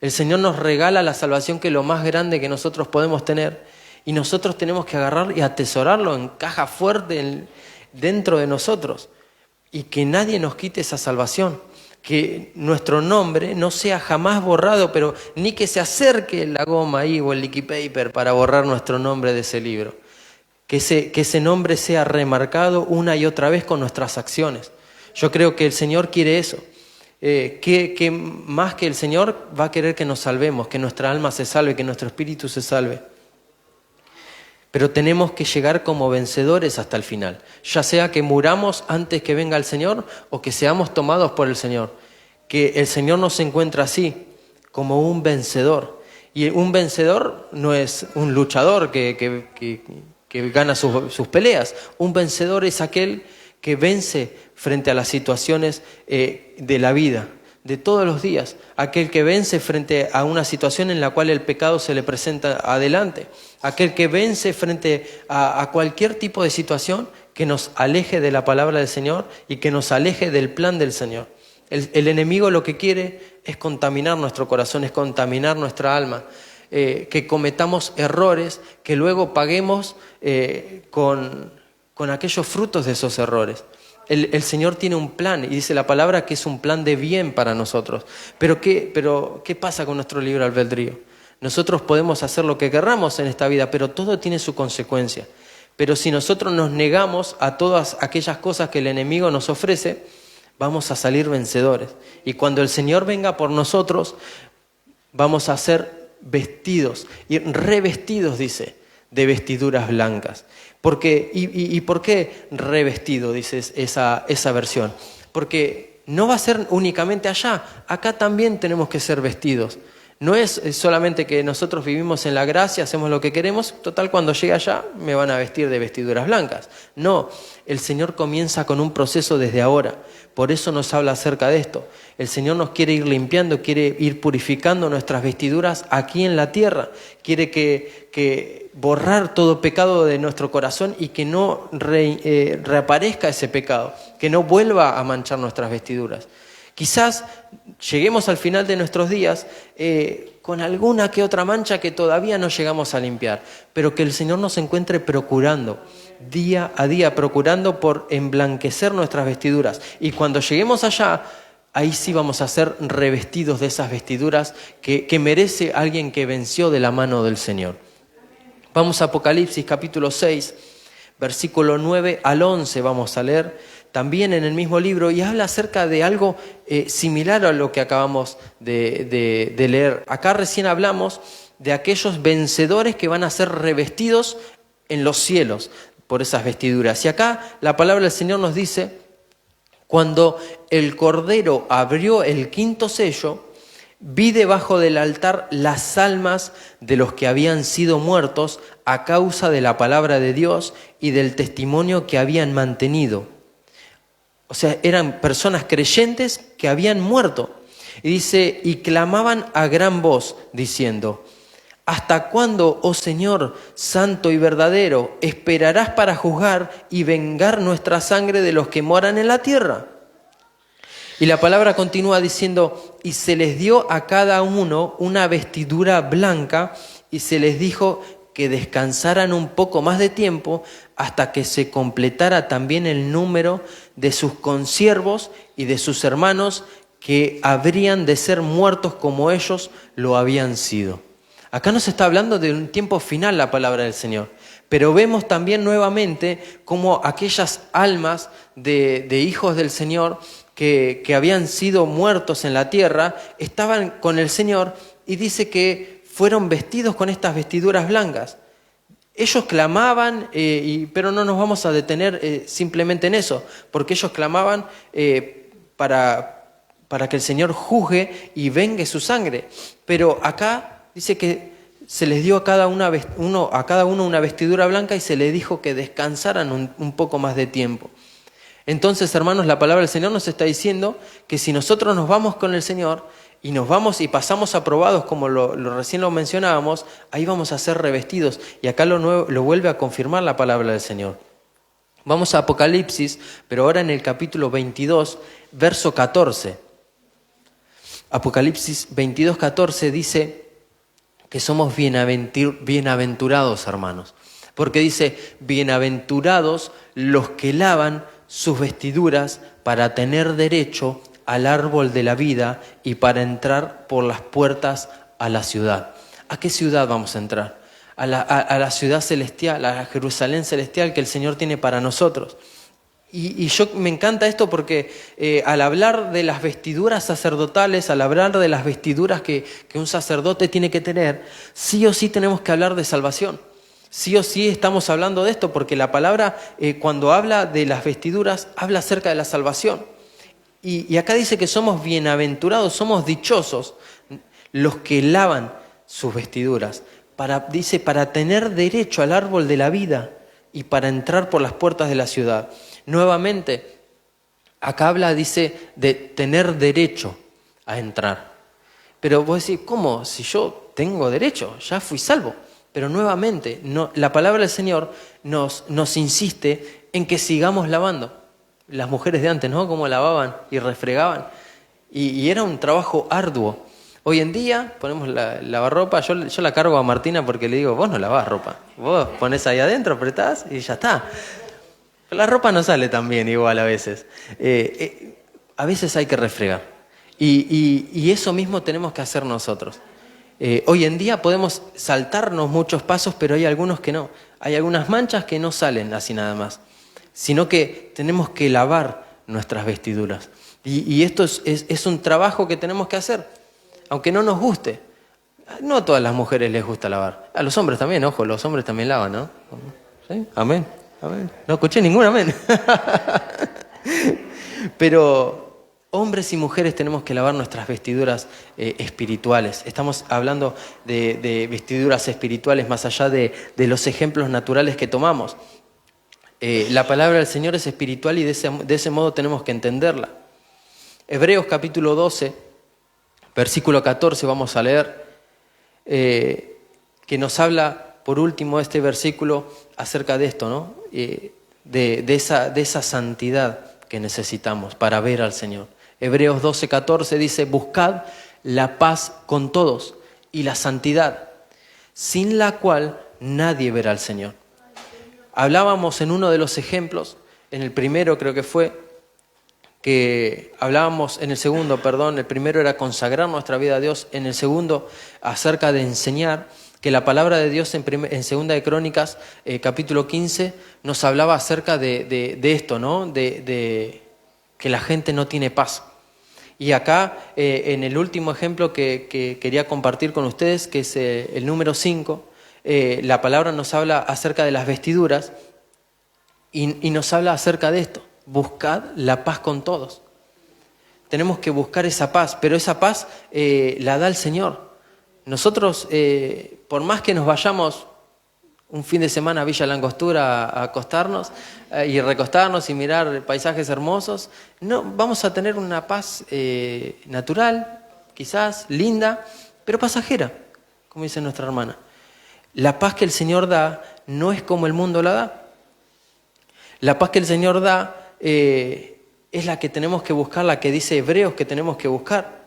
El Señor nos regala la salvación, que es lo más grande que nosotros podemos tener, y nosotros tenemos que agarrar y atesorarlo en caja fuerte dentro de nosotros, y que nadie nos quite esa salvación, que nuestro nombre no sea jamás borrado, pero ni que se acerque la goma ahí o el liquid paper para borrar nuestro nombre de ese libro. Que ese nombre sea remarcado una y otra vez con nuestras acciones. Yo creo que el Señor quiere eso. Que más que el Señor va a querer que nos salvemos, que nuestra alma se salve, que nuestro espíritu se salve. Pero tenemos que llegar como vencedores hasta el final, ya sea que muramos antes que venga el Señor o que seamos tomados por el Señor. Que el Señor nos encuentra así, como un vencedor. Y un vencedor no es un luchador que gana sus peleas. Un vencedor es aquel que vence frente a las situaciones de la vida, de todos los días. Aquel que vence frente a una situación en la cual el pecado se le presenta adelante. Aquel que vence frente a cualquier tipo de situación que nos aleje de la palabra del Señor y que nos aleje del plan del Señor. El enemigo lo que quiere es contaminar nuestro corazón, es contaminar nuestra alma. Que cometamos errores, que luego paguemos con aquellos frutos de esos errores. El Señor tiene un plan, y dice la palabra que es un plan de bien para nosotros. Pero ¿qué pasa con nuestro libre albedrío? Nosotros podemos hacer lo que querramos en esta vida, pero todo tiene su consecuencia. Pero si nosotros nos negamos a todas aquellas cosas que el enemigo nos ofrece, vamos a salir vencedores. Y cuando el Señor venga por nosotros, vamos a ser vestidos y revestidos, dice, de vestiduras blancas. ¿Y por qué revestido, dices esa versión? Porque no va a ser únicamente allá, acá también tenemos que ser vestidos. No es solamente que nosotros vivimos en la gracia, hacemos lo que queremos, total cuando llegue allá me van a vestir de vestiduras blancas. No, el Señor comienza con un proceso desde ahora, por eso nos habla acerca de esto. El Señor nos quiere ir limpiando, quiere ir purificando nuestras vestiduras aquí en la tierra, quiere que borrar todo pecado de nuestro corazón y que no reaparezca ese pecado, que no vuelva a manchar nuestras vestiduras. Quizás lleguemos al final de nuestros días con alguna que otra mancha que todavía no llegamos a limpiar, pero que el Señor nos encuentre procurando, día a día, procurando por emblanquecer nuestras vestiduras. Y cuando lleguemos allá, ahí sí vamos a ser revestidos de esas vestiduras que merece alguien que venció de la mano del Señor. Vamos a Apocalipsis capítulo 6, versículo 9 al 11 vamos a leer. También en el mismo libro, y habla acerca de algo similar a lo que acabamos de leer. Acá recién hablamos de aquellos vencedores que van a ser revestidos en los cielos por esas vestiduras. Y acá la palabra del Señor nos dice, cuando el Cordero abrió el quinto sello, vi debajo del altar las almas de los que habían sido muertos a causa de la palabra de Dios y del testimonio que habían mantenido. O sea, eran personas creyentes que habían muerto. Y dice, y clamaban a gran voz, diciendo, ¿hasta cuándo, oh Señor, santo y verdadero, esperarás para juzgar y vengar nuestra sangre de los que moran en la tierra? Y la palabra continúa diciendo, y se les dio a cada uno una vestidura blanca, y se les dijo que descansaran un poco más de tiempo hasta que se completara también el número de sus consiervos y de sus hermanos que habrían de ser muertos como ellos lo habían sido. Acá nos está hablando de un tiempo final la palabra del Señor, pero vemos también nuevamente cómo aquellas almas de hijos del Señor que habían sido muertos en la tierra estaban con el Señor, y dice que fueron vestidos con estas vestiduras blancas. Ellos clamaban, pero no nos vamos a detener simplemente en eso, porque ellos clamaban para que el Señor juzgue y vengue su sangre. Pero acá dice que se les dio a cada uno una vestidura blanca y se les dijo que descansaran un poco más de tiempo. Entonces, hermanos, la palabra del Señor nos está diciendo que si nosotros nos vamos con el Señor y nos vamos y pasamos aprobados, como recién lo mencionábamos, ahí vamos a ser revestidos. Y acá lo vuelve a confirmar la palabra del Señor. Vamos a Apocalipsis, pero ahora en el capítulo 22, verso 14. Apocalipsis 22, 14 dice que somos bienaventurados, hermanos. Porque dice, bienaventurados los que lavan sus vestiduras para tener derecho al árbol de la vida y para entrar por las puertas a la ciudad. ¿A qué ciudad vamos a entrar? A la ciudad celestial, a la Jerusalén celestial que el Señor tiene para nosotros. Y yo me encanta esto porque al hablar de las vestiduras sacerdotales, al hablar de las vestiduras que un sacerdote tiene que tener, sí o sí tenemos que hablar de salvación. Sí o sí estamos hablando de esto porque la palabra cuando habla de las vestiduras habla acerca de la salvación. Y acá dice que somos bienaventurados, somos dichosos los que lavan sus vestiduras. Dice, para tener derecho al árbol de la vida y para entrar por las puertas de la ciudad. Nuevamente, acá habla, dice, de tener derecho a entrar. Pero vos decís, ¿cómo? Si yo tengo derecho, ya fui salvo. Pero nuevamente, la palabra del Señor nos insiste en que sigamos lavando. Las mujeres de antes, ¿no? Cómo lavaban y refregaban. Y era un trabajo arduo. Hoy en día ponemos la lavarropa, yo la cargo a Martina porque le digo, vos no lavás ropa. Vos ponés ahí adentro, apretás y ya está. La ropa no sale tan bien igual a veces. A veces hay que refregar. Y eso mismo tenemos que hacer nosotros. Hoy en día podemos saltarnos muchos pasos, pero hay algunos que no. Hay algunas manchas que no salen así nada más, sino que tenemos que lavar nuestras vestiduras. Y esto es un trabajo que tenemos que hacer, aunque no nos guste. No a todas las mujeres les gusta lavar. A los hombres también, ojo, los hombres también lavan, ¿no? ¿Sí? Amén. Amén. No escuché ningún amén. Pero hombres y mujeres tenemos que lavar nuestras vestiduras espirituales. Estamos hablando de vestiduras espirituales más allá de los ejemplos naturales que tomamos. La palabra del Señor es espiritual y de ese modo tenemos que entenderla. Hebreos capítulo 12, versículo 14 vamos a leer, que nos habla por último este versículo acerca de esto, ¿no? De esa santidad que necesitamos para ver al Señor. Hebreos 12, 14 dice, buscad la paz con todos y la santidad, sin la cual nadie verá al Señor. Hablábamos en uno de los ejemplos, en el primero creo que fue, que hablábamos en el segundo, el primero era consagrar nuestra vida a Dios, en el segundo acerca de enseñar, que la palabra de Dios en Segunda de Crónicas, capítulo 15, nos hablaba acerca de esto, ¿no? De que la gente no tiene paz. Y acá, en el último ejemplo que quería compartir con ustedes, que es el número 5, la palabra nos habla acerca de las vestiduras y nos habla acerca de esto. Buscad la paz con todos. Tenemos que buscar esa paz, pero esa paz la da el Señor. Nosotros, por más que nos vayamos un fin de semana a Villa Langostura a acostarnos y recostarnos y mirar paisajes hermosos, no vamos a tener una paz natural, quizás linda, pero pasajera, como dice nuestra hermana. La paz que el Señor da no es como el mundo la da. La paz que el Señor da es la que tenemos que buscar, la que dice Hebreos que tenemos que buscar.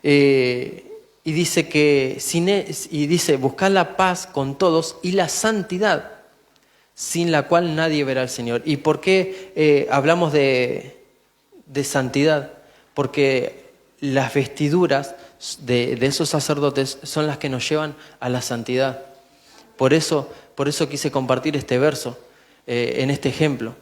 Y dice buscar la paz con todos y la santidad, sin la cual nadie verá al Señor. ¿Y por qué hablamos de santidad? porque las vestiduras de esos sacerdotes son las que nos llevan a la santidad. Por eso quise compartir este verso en este ejemplo.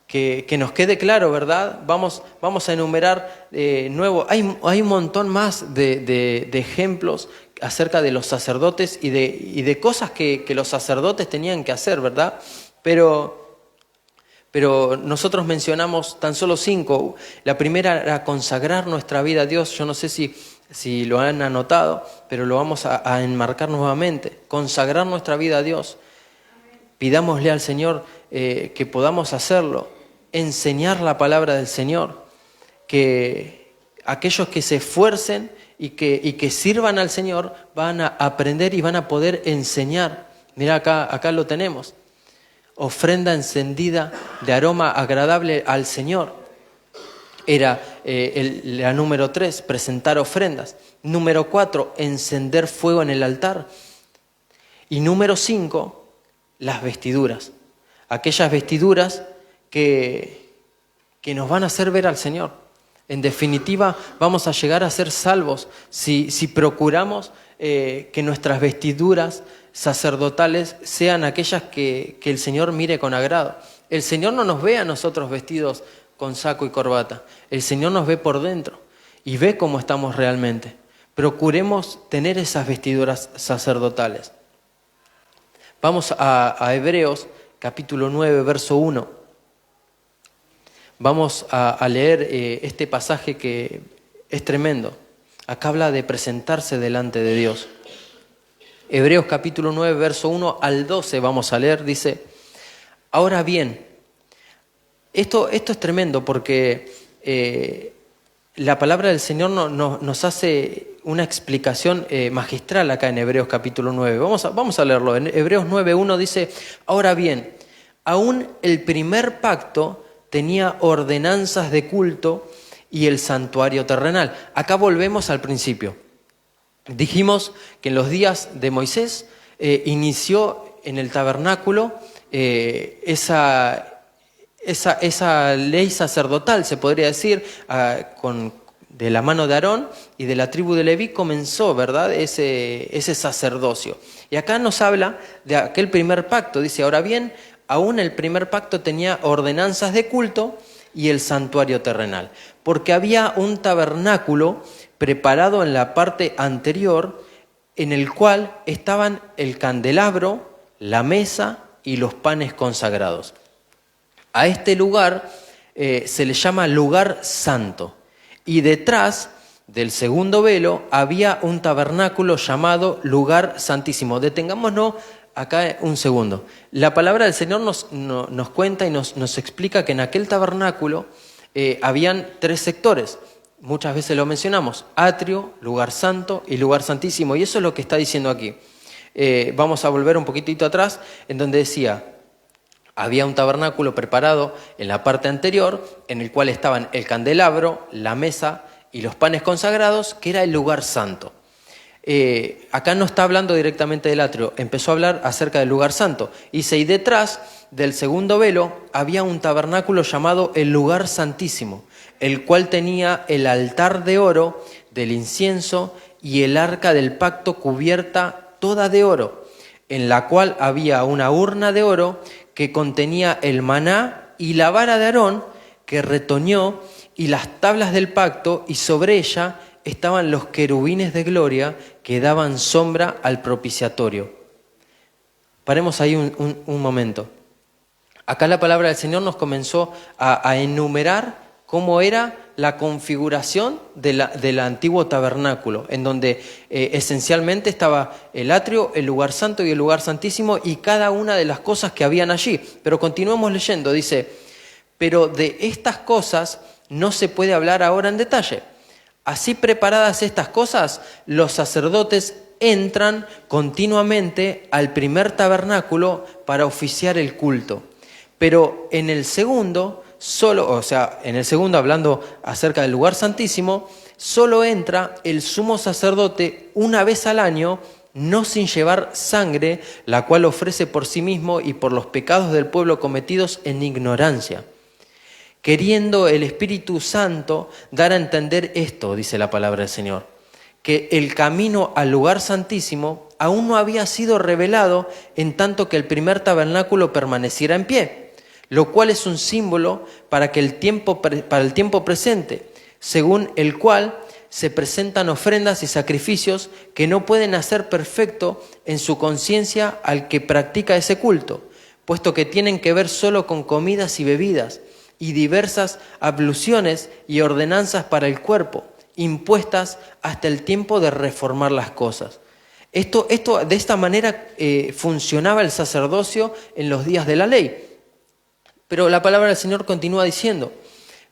Que nos quede claro, ¿verdad? Vamos a enumerar nuevo. Hay un montón más de ejemplos acerca de los sacerdotes y de cosas que los sacerdotes tenían que hacer, ¿verdad? Pero nosotros mencionamos tan solo 5. La primera era consagrar nuestra vida a Dios. Yo no sé si lo han anotado, pero lo vamos a enmarcar nuevamente. Consagrar nuestra vida a Dios. Pidámosle al Señor que podamos hacerlo. Enseñar la palabra del Señor. Que aquellos que se esfuercen y que sirvan al Señor van a aprender y van a poder enseñar. Mira, acá lo tenemos. Ofrenda encendida de aroma agradable al Señor. Era la número 3, presentar ofrendas. Número 4, encender fuego en el altar. Y número 5, las vestiduras. Aquellas vestiduras que nos van a hacer ver al Señor. En definitiva, vamos a llegar a ser salvos si procuramos que nuestras vestiduras sacerdotales sean aquellas que el Señor mire con agrado. El Señor no nos ve a nosotros vestidos con saco y corbata. El Señor nos ve por dentro y ve cómo estamos realmente. Procuremos tener esas vestiduras sacerdotales. Vamos a Hebreos, capítulo 9, verso 1. Vamos a leer este pasaje que es tremendo. Acá habla de presentarse delante de Dios. Hebreos capítulo 9, verso 1 al 12 vamos a leer. Dice, ahora bien, esto es tremendo porque la palabra del Señor nos hace una explicación magistral acá en Hebreos capítulo 9. Vamos a leerlo. En Hebreos 9, 1 dice, ahora bien, aún el primer pacto tenía ordenanzas de culto y el santuario terrenal. Acá volvemos al principio. Dijimos que en los días de Moisés inició en el tabernáculo esa ley sacerdotal, se podría decir, de la mano de Aarón y de la tribu de Leví comenzó, ¿verdad?, ese sacerdocio. Y acá nos habla de aquel primer pacto. Dice, ahora bien, aún el primer pacto tenía ordenanzas de culto y el santuario terrenal, porque había un tabernáculo preparado en la parte anterior, en el cual estaban el candelabro, la mesa y los panes consagrados. A este lugar se le llama lugar santo, y detrás del segundo velo había un tabernáculo llamado lugar santísimo. Detengámonos acá un segundo. La palabra del Señor nos cuenta y nos explica que en aquel tabernáculo habían 3 sectores. Muchas veces lo mencionamos: atrio, lugar santo y lugar santísimo. Y eso es lo que está diciendo aquí. Vamos a volver un poquitito atrás, en donde decía, había un tabernáculo preparado en la parte anterior, en el cual estaban el candelabro, la mesa y los panes consagrados, que era el lugar santo. Acá no está hablando directamente del atrio, empezó a hablar acerca del lugar santo. Y detrás del segundo velo había un tabernáculo llamado el lugar santísimo, el cual tenía el altar de oro del incienso y el arca del pacto cubierta toda de oro, en la cual había una urna de oro que contenía el maná y la vara de Aarón que retoñó y las tablas del pacto, y sobre ella estaban los querubines de gloria que daban sombra al propiciatorio. Paremos ahí un momento. Acá la palabra del Señor nos comenzó a enumerar cómo era la configuración del antiguo tabernáculo, en donde esencialmente estaba el atrio, el lugar santo y el lugar santísimo, y cada una de las cosas que habían allí. Pero continuemos leyendo, dice, pero de estas cosas no se puede hablar ahora en detalle. Así preparadas estas cosas, los sacerdotes entran continuamente al primer tabernáculo para oficiar el culto. Pero en el segundo, hablando acerca del lugar santísimo, solo entra el sumo sacerdote una vez al año, no sin llevar sangre, la cual ofrece por sí mismo y por los pecados del pueblo cometidos en ignorancia. queriendo el Espíritu Santo dar a entender esto, dice la palabra del Señor, que el camino al lugar santísimo aún no había sido revelado en tanto que el primer tabernáculo permaneciera en pie, lo cual es un símbolo para el tiempo presente, según el cual se presentan ofrendas y sacrificios que no pueden hacer perfecto en su conciencia al que practica ese culto, puesto que tienen que ver solo con comidas y bebidas y diversas abluciones y ordenanzas para el cuerpo, impuestas hasta el tiempo de reformar las cosas. De esta manera funcionaba el sacerdocio en los días de la ley. Pero la palabra del Señor continúa diciendo: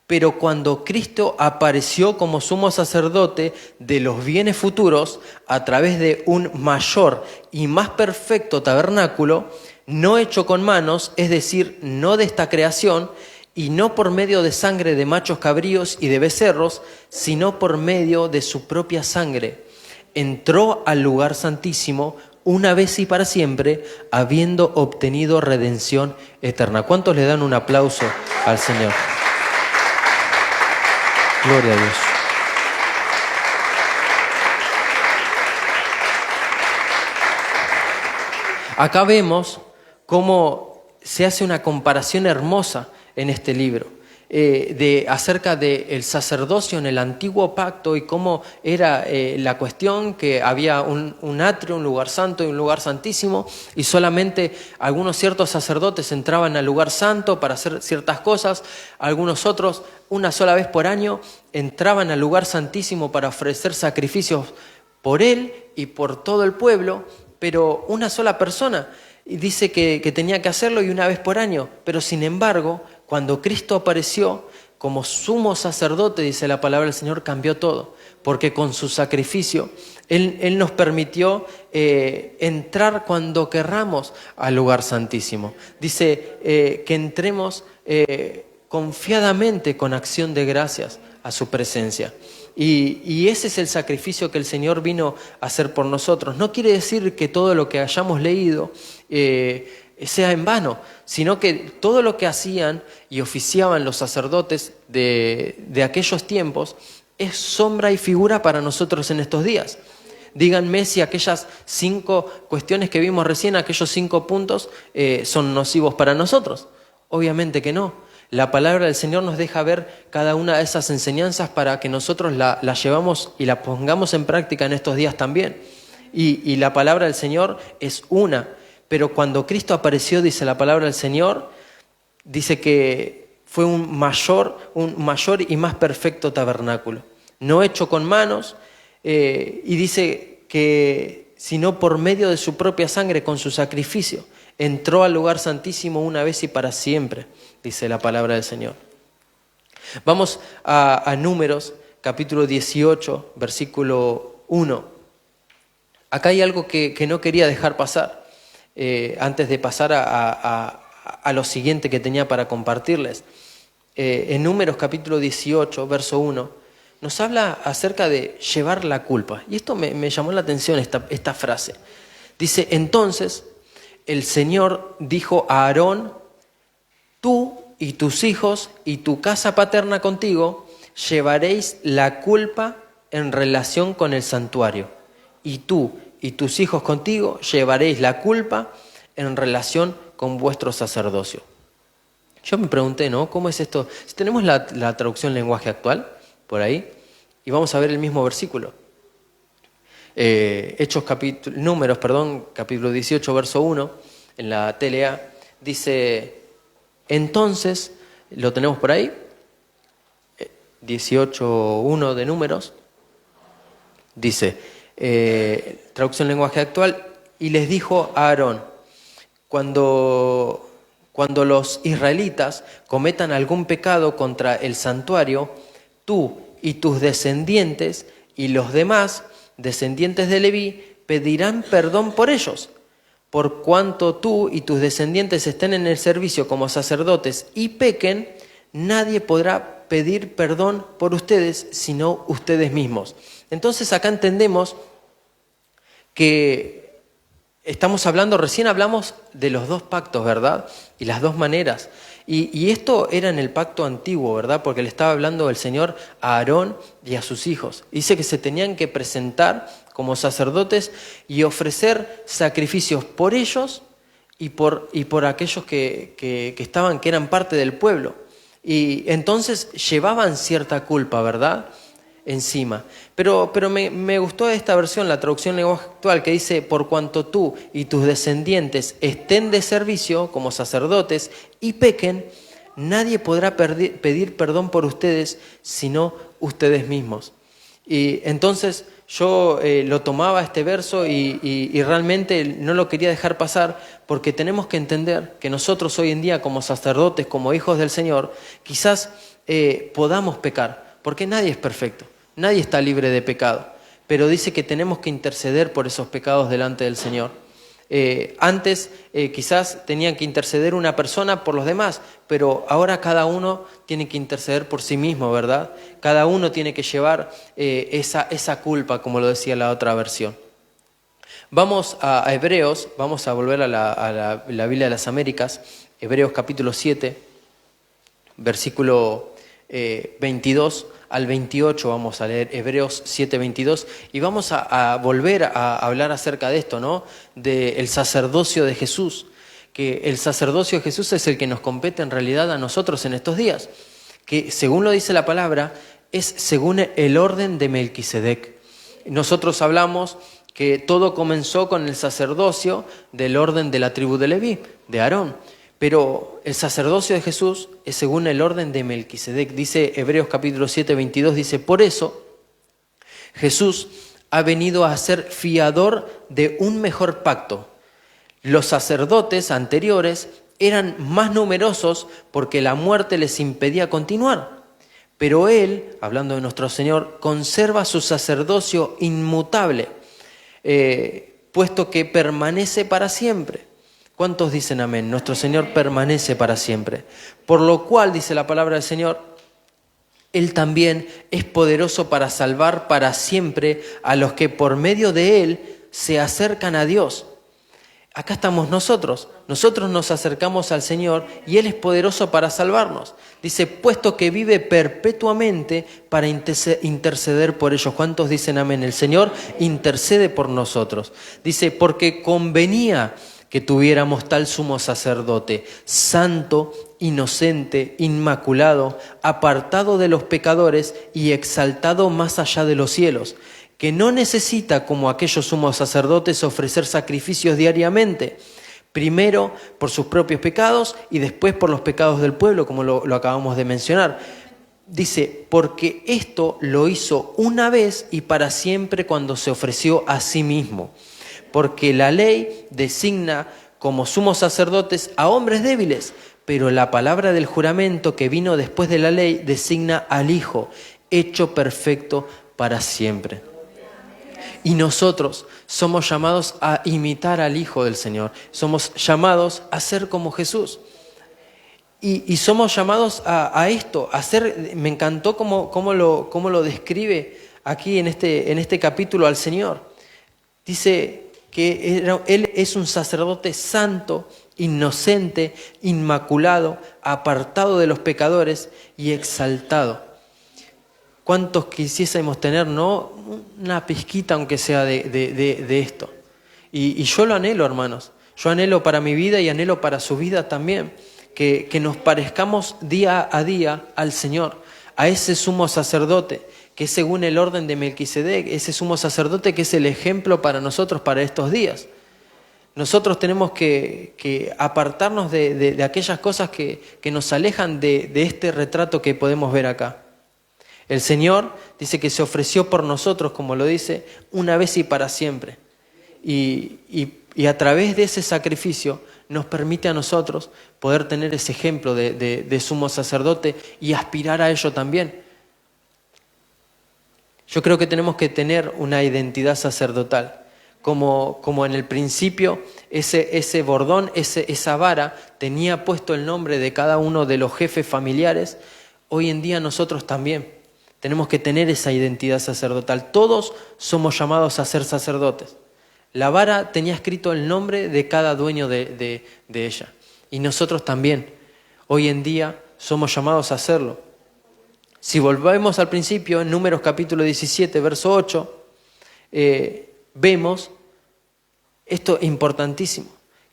pero cuando Cristo apareció como sumo sacerdote de los bienes futuros a través de un mayor y más perfecto tabernáculo, no hecho con manos, es decir, no de esta creación, y no por medio de sangre de machos cabríos y de becerros, sino por medio de su propia sangre, entró al lugar santísimo una vez y para siempre, habiendo obtenido redención eterna. ¿Cuántos le dan un aplauso al Señor? Gloria a Dios. Acá vemos cómo se hace una comparación hermosa en este libro acerca del sacerdocio en el antiguo pacto y cómo era la cuestión que había un atrio, un lugar santo y un lugar santísimo, y solamente algunos ciertos sacerdotes entraban al lugar santo para hacer ciertas cosas, algunos otros una sola vez por año entraban al lugar santísimo para ofrecer sacrificios por él y por todo el pueblo, pero una sola persona dice que tenía que hacerlo y una vez por año. Pero sin embargo, cuando Cristo apareció como sumo sacerdote, dice la palabra del Señor, cambió todo, porque con su sacrificio Él nos permitió entrar cuando querramos al lugar santísimo. Dice que entremos confiadamente con acción de gracias a su presencia. Y ese es el sacrificio que el Señor vino a hacer por nosotros. No quiere decir que todo lo que hayamos leído sea en vano, sino que todo lo que hacían y oficiaban los sacerdotes de aquellos tiempos es sombra y figura para nosotros en estos días. Díganme si aquellas 5 cuestiones que vimos recién, aquellos 5 puntos, son nocivos para nosotros. Obviamente que no. La palabra del Señor nos deja ver cada una de esas enseñanzas para que nosotros la llevamos y la pongamos en práctica en estos días también. Y la palabra del Señor es una. Pero cuando Cristo apareció, dice la palabra del Señor, dice que fue un mayor y más perfecto tabernáculo, no hecho con manos, y dice que sino por medio de su propia sangre, con su sacrificio, entró al lugar santísimo una vez y para siempre, dice la palabra del Señor. Vamos a Números, capítulo 18, versículo 1. Acá hay algo que no quería dejar pasar, antes de pasar a lo siguiente que tenía para compartirles. En Números, capítulo 18, verso 1, nos habla acerca de llevar la culpa. Y esto me llamó la atención, esta frase. Dice: entonces el Señor dijo a Aarón: tú y tus hijos y tu casa paterna contigo llevaréis la culpa en relación con el santuario, y tú y tus hijos contigo llevaréis la culpa en relación con vuestro sacerdocio. Yo me pregunté, ¿no? ¿Cómo es esto? Si tenemos la traducción lenguaje actual por ahí, y vamos a ver el mismo versículo. Números, capítulo 18, verso 1, en la TLA, dice: entonces, lo tenemos por ahí, 18.1 de Números, dice, traducción lenguaje actual, y les dijo a Aarón: cuando los israelitas cometan algún pecado contra el santuario, tú y tus descendientes y los demás descendientes de Leví pedirán perdón por ellos. Por cuanto tú y tus descendientes estén en el servicio como sacerdotes y pequen, nadie podrá pedir perdón por ustedes, sino ustedes mismos. Entonces acá entendemos que recién hablamos de los 2 pactos, ¿verdad? Y las 2 maneras. Y esto era en el pacto antiguo, ¿verdad? Porque le estaba hablando el Señor a Aarón y a sus hijos. Dice que se tenían que presentar como sacerdotes y ofrecer sacrificios por ellos y por aquellos que eran parte del pueblo. Y entonces llevaban cierta culpa, ¿verdad?, encima. Pero me gustó esta versión, la traducción lenguaje actual, que dice: por cuanto tú y tus descendientes estén de servicio como sacerdotes y pequen, nadie podrá pedir perdón por ustedes, sino ustedes mismos. Y entonces yo lo tomaba este verso y realmente no lo quería dejar pasar, porque tenemos que entender que nosotros hoy en día, como sacerdotes, como hijos del Señor, quizás podamos pecar, porque nadie es perfecto. Nadie está libre de pecado, pero dice que tenemos que interceder por esos pecados delante del Señor. Antes quizás tenían que interceder una persona por los demás, pero ahora cada uno tiene que interceder por sí mismo, ¿verdad? Cada uno tiene que llevar esa culpa, como lo decía la otra versión. Vamos a Hebreos, vamos a volver a la Biblia de las Américas, Hebreos capítulo 7, versículo 22 al 28, vamos a leer Hebreos 7, 22, y vamos a volver a hablar acerca de esto, ¿no? Del sacerdocio de Jesús, que el sacerdocio de Jesús es el que nos compete en realidad a nosotros en estos días, que según lo dice la palabra, es según el orden de Melquisedec. Nosotros hablamos que todo comenzó con el sacerdocio del orden de la tribu de Leví, de Aarón. Pero el sacerdocio de Jesús es según el orden de Melquisedec. Dice Hebreos capítulo 7, 22, dice: por eso Jesús ha venido a ser fiador de un mejor pacto. Los sacerdotes anteriores eran más numerosos porque la muerte les impedía continuar. Pero Él, hablando de nuestro Señor, conserva su sacerdocio inmutable, puesto que permanece para siempre. ¿Cuántos dicen amén? Nuestro Señor permanece para siempre. Por lo cual, dice la palabra del Señor, Él también es poderoso para salvar para siempre a los que por medio de Él se acercan a Dios. Acá estamos nosotros nos acercamos al Señor y Él es poderoso para salvarnos. Dice, puesto que vive perpetuamente para interceder por ellos. ¿Cuántos dicen amén? El Señor intercede por nosotros. Dice, porque convenía que tuviéramos tal sumo sacerdote, santo, inocente, inmaculado, apartado de los pecadores y exaltado más allá de los cielos, que no necesita, como aquellos sumos sacerdotes, ofrecer sacrificios diariamente, primero por sus propios pecados y después por los pecados del pueblo, como lo acabamos de mencionar. Dice, porque esto lo hizo una vez y para siempre cuando se ofreció a sí mismo. Porque la ley designa como sumos sacerdotes a hombres débiles, pero la palabra del juramento que vino después de la ley designa al Hijo, hecho perfecto para siempre. Y nosotros somos llamados a imitar al Hijo del Señor, somos llamados a ser como Jesús. Y somos llamados a esto, a ser. Me encantó cómo lo describe aquí en este capítulo al Señor. Dice que Él es un sacerdote santo, inocente, inmaculado, apartado de los pecadores y exaltado. ¿Cuántos quisiésemos tener, no? Una pizquita, aunque sea de esto. Y yo lo anhelo, hermanos. Yo anhelo para mi vida y anhelo para su vida también. Que nos parezcamos día a día al Señor, a ese sumo sacerdote, que es según el orden de Melquisedec, ese sumo sacerdote que es el ejemplo para nosotros para estos días. Nosotros tenemos que apartarnos de aquellas cosas que nos alejan de este retrato que podemos ver acá. El Señor dice que se ofreció por nosotros, como lo dice, una vez y para siempre. Y a través de ese sacrificio nos permite a nosotros poder tener ese ejemplo de sumo sacerdote y aspirar a ello también. Yo creo que tenemos que tener una identidad sacerdotal. Como en el principio, ese bordón, esa vara, tenía puesto el nombre de cada uno de los jefes familiares. Hoy en día nosotros también tenemos que tener esa identidad sacerdotal. Todos somos llamados a ser sacerdotes. La vara tenía escrito el nombre de cada dueño de ella. Y nosotros también. Hoy en día somos llamados a hacerlo. Si volvemos al principio, en Números capítulo 17, verso 8, vemos esto importantísimo,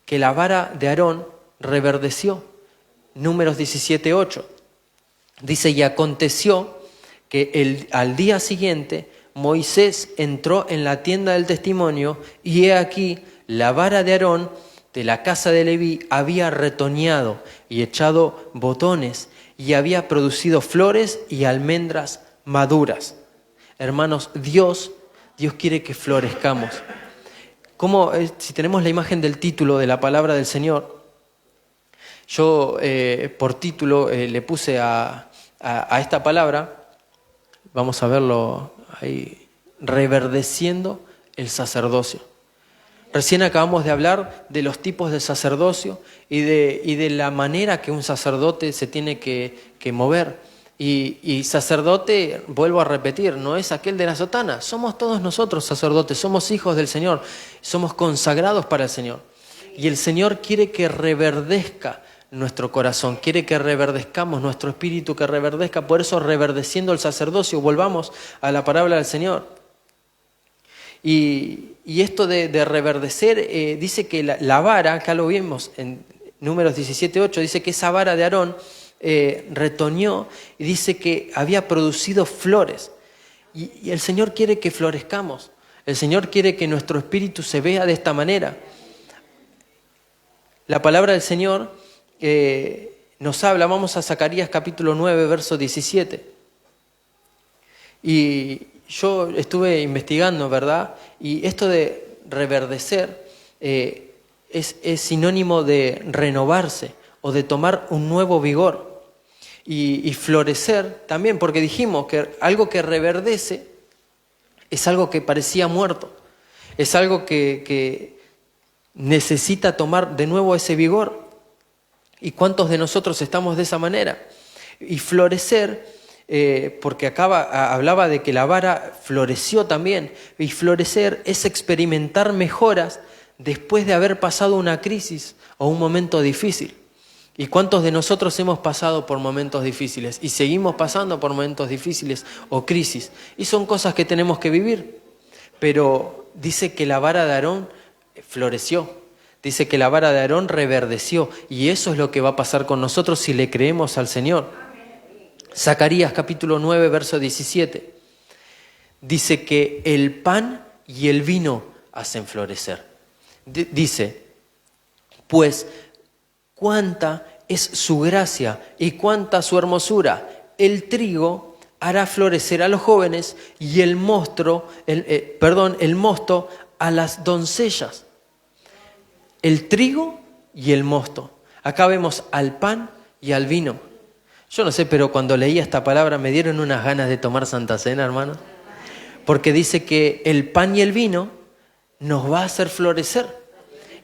que la vara de Aarón reverdeció. Números 17, 8. Dice, y aconteció que al día siguiente Moisés entró en la tienda del testimonio y he aquí la vara de Aarón de la casa de Leví había retoñado y echado botones y había producido flores y almendras maduras. Hermanos, Dios quiere que florezcamos. Si tenemos la imagen del título de la palabra del Señor, yo por título le puse a esta palabra, vamos a verlo ahí, reverdeciendo el sacerdocio. Recién acabamos de hablar de los tipos de sacerdocio y de la manera que un sacerdote se tiene que mover. Y sacerdote, vuelvo a repetir, no es aquel de la sotana. Somos todos nosotros sacerdotes, somos hijos del Señor, somos consagrados para el Señor. Y el Señor quiere que reverdezca nuestro corazón, quiere que reverdezcamos nuestro espíritu, que reverdezca. Por eso, reverdeciendo el sacerdocio, volvamos a la palabra del Señor. Y esto de reverdecer, dice que la vara, acá lo vimos en Números 17:8, dice que esa vara de Aarón retoñó y dice que había producido flores. Y el Señor quiere que florezcamos. El Señor quiere que nuestro espíritu se vea de esta manera. La palabra del Señor nos habla, vamos a Zacarías capítulo 9, verso 17. Y yo estuve investigando, ¿verdad? Y esto de reverdecer es sinónimo de renovarse o de tomar un nuevo vigor. Y florecer también, porque dijimos que algo que reverdece es algo que parecía muerto. Es algo que necesita tomar de nuevo ese vigor. ¿Y cuántos de nosotros estamos de esa manera? Y florecer, porque hablaba de que la vara floreció también, y florecer es experimentar mejoras después de haber pasado una crisis o un momento difícil. ¿Y cuántos de nosotros hemos pasado por momentos difíciles y seguimos pasando por momentos difíciles o crisis? Y son cosas que tenemos que vivir. Pero dice que la vara de Aarón floreció. Dice que la vara de Aarón reverdeció. Y eso es lo que va a pasar con nosotros si le creemos al Señor. Zacarías capítulo 9, verso 17. Dice que el pan y el vino hacen florecer. Dice, pues cuánta es su gracia y cuánta su hermosura. El trigo hará florecer a los jóvenes y el mosto a las doncellas. El trigo y el mosto. Acá vemos al pan y al vino. Yo no sé, pero cuando leía esta palabra me dieron unas ganas de tomar Santa Cena, hermano. Porque dice que el pan y el vino nos va a hacer florecer.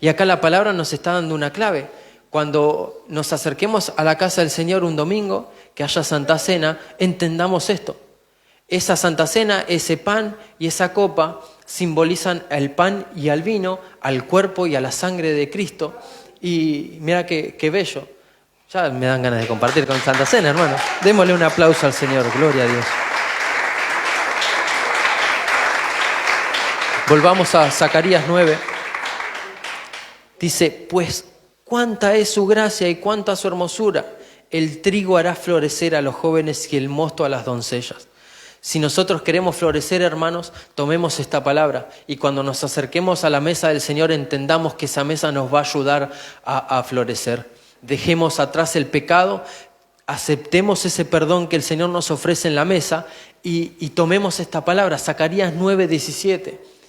Y acá la palabra nos está dando una clave. Cuando nos acerquemos a la casa del Señor un domingo, que haya Santa Cena, entendamos esto. Esa Santa Cena, ese pan y esa copa simbolizan al pan y al vino, al cuerpo y a la sangre de Cristo. Y mira qué bello. Ya me dan ganas de compartir con Santa Cena, hermano. Démosle un aplauso al Señor. Gloria a Dios. Volvamos a Zacarías 9. Dice, pues cuánta es su gracia y cuánta su hermosura. El trigo hará florecer a los jóvenes y el mosto a las doncellas. Si nosotros queremos florecer, hermanos, tomemos esta palabra y cuando nos acerquemos a la mesa del Señor entendamos que esa mesa nos va a ayudar a florecer. Dejemos atrás el pecado, aceptemos ese perdón que el Señor nos ofrece en la mesa y tomemos esta palabra, Zacarías 9, 17.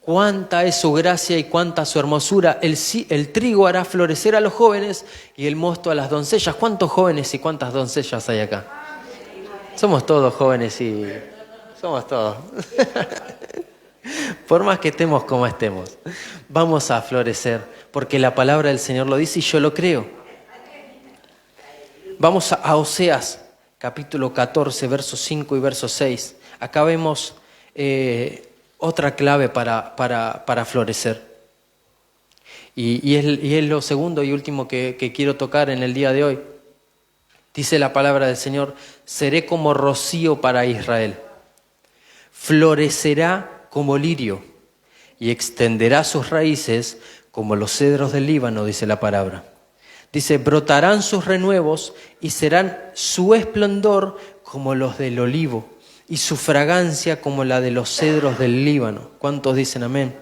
Cuánta es su gracia y cuánta su hermosura. El trigo hará florecer a los jóvenes y el mosto a las doncellas. ¿Cuántos jóvenes y cuántas doncellas hay acá? Somos todos jóvenes y somos todos. Por más que estemos como estemos, vamos a florecer porque la palabra del Señor lo dice y yo lo creo. Vamos a Oseas, capítulo 14, versos 5 y verso 6. Acá vemos otra clave para florecer. Y es lo segundo y último que quiero tocar en el día de hoy. Dice la palabra del Señor, seré como rocío para Israel. Florecerá como lirio y extenderá sus raíces como los cedros del Líbano, dice la palabra. Dice, brotarán sus renuevos y serán su esplendor como los del olivo y su fragancia como la de los cedros del Líbano. ¿Cuántos dicen amén?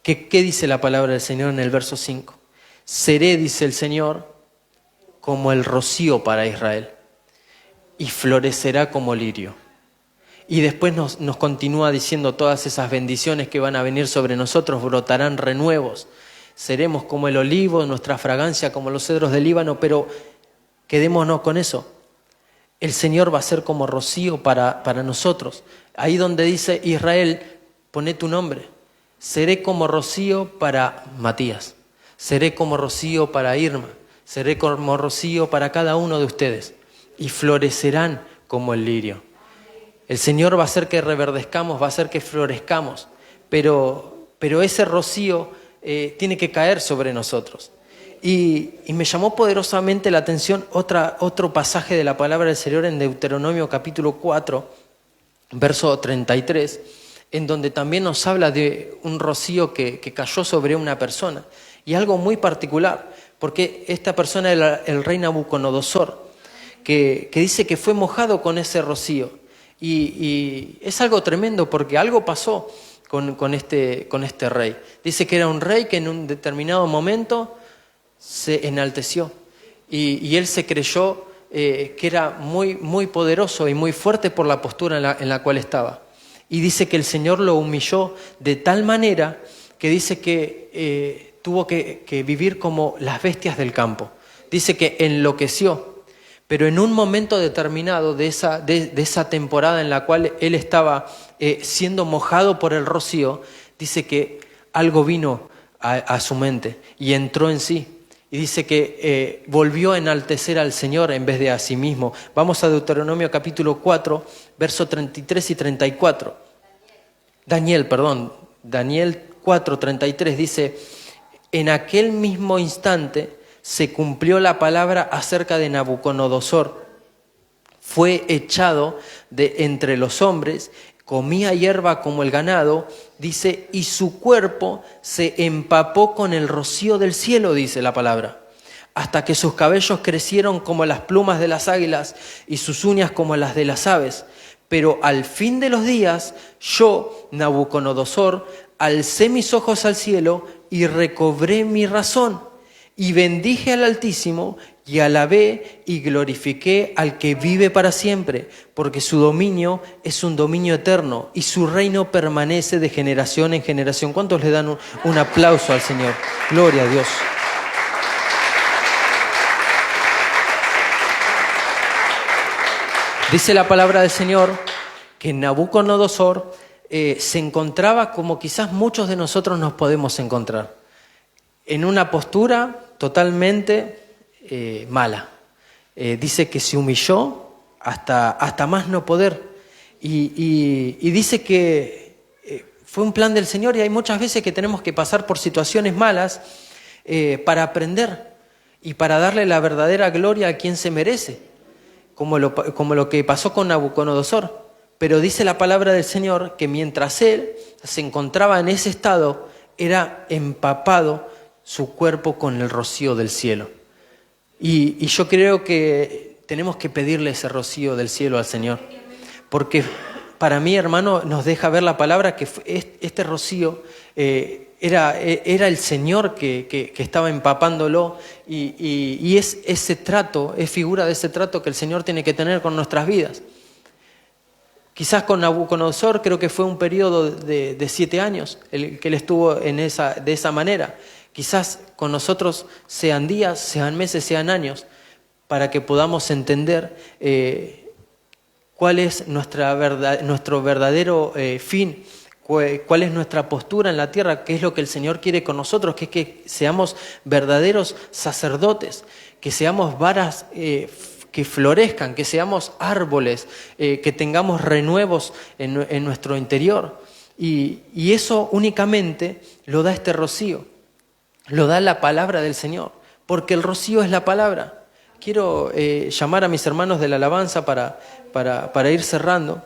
¿Qué dice la palabra del Señor en el verso 5? Seré, dice el Señor, como el rocío para Israel y florecerá como lirio. Y después nos continúa diciendo todas esas bendiciones que van a venir sobre nosotros, brotarán renuevos. Seremos como el olivo, nuestra fragancia como los cedros del Líbano, pero quedémonos con eso. El Señor va a ser como rocío para nosotros. Ahí donde dice Israel, poné tu nombre. Seré como rocío para Matías. Seré como rocío para Irma. Seré como rocío para cada uno de ustedes. Y florecerán como el lirio. El Señor va a hacer que reverdezcamos, va a hacer que florezcamos. Pero ese rocío tiene que caer sobre nosotros. Y me llamó poderosamente la atención otro pasaje de la palabra del Señor en Deuteronomio capítulo 4, verso 33, en donde también nos habla de un rocío que cayó sobre una persona. Y algo muy particular, porque esta persona era el rey Nabucodonosor, que dice que fue mojado con ese rocío. Y es algo tremendo porque algo pasó con este rey. Dice que era un rey que en un determinado momento se enalteció y él se creyó que era muy, muy poderoso y muy fuerte por la postura en la cual estaba. Y dice que el Señor lo humilló de tal manera que dice que tuvo que vivir como las bestias del campo. Dice que enloqueció, pero en un momento determinado de esa temporada en la cual él estaba siendo mojado por el rocío, dice que algo vino a su mente y entró en sí. Y dice que volvió a enaltecer al Señor en vez de a sí mismo. Vamos a Deuteronomio capítulo 4, versos 33 y 34. Daniel 4, 33 dice, en aquel mismo instante se cumplió la palabra acerca de Nabucodonosor. Fue echado de entre los hombres, comía hierba como el ganado, dice, y su cuerpo se empapó con el rocío del cielo, dice la palabra, hasta que sus cabellos crecieron como las plumas de las águilas y sus uñas como las de las aves. Pero al fin de los días, yo, Nabucodonosor, alcé mis ojos al cielo y recobré mi razón, y bendije al Altísimo, y alabé y glorifiqué al que vive para siempre, porque su dominio es un dominio eterno y su reino permanece de generación en generación. ¿Cuántos le dan un aplauso al Señor? Gloria a Dios. Dice la palabra del Señor que Nabucodonosor se encontraba como quizás muchos de nosotros nos podemos encontrar, en una postura totalmente mala. Dice que se humilló hasta más no poder y dice que fue un plan del Señor, y hay muchas veces que tenemos que pasar por situaciones malas para aprender y para darle la verdadera gloria a quien se merece, como lo que pasó con Nabucodonosor. Pero dice la palabra del Señor que mientras él se encontraba en ese estado, era empapado su cuerpo con el rocío del cielo. Y yo creo que tenemos que pedirle ese rocío del cielo al Señor. Porque para mí, hermano, nos deja ver la palabra que este rocío era el Señor que estaba empapándolo. Y es ese trato, es figura de ese trato que el Señor tiene que tener con nuestras vidas. Quizás con Nabucodonosor creo que fue un periodo de 7 años el que él estuvo de esa manera. Quizás con nosotros sean días, sean meses, sean años, para que podamos entender cuál es nuestro verdadero fin, cuál es nuestra postura en la tierra, qué es lo que el Señor quiere con nosotros, que es que seamos verdaderos sacerdotes, que seamos varas que florezcan, que seamos árboles, que tengamos renuevos en nuestro interior. Y eso únicamente lo da este rocío, lo da la palabra del Señor, porque el rocío es la palabra. quiero llamar a mis hermanos de la alabanza para ir cerrando.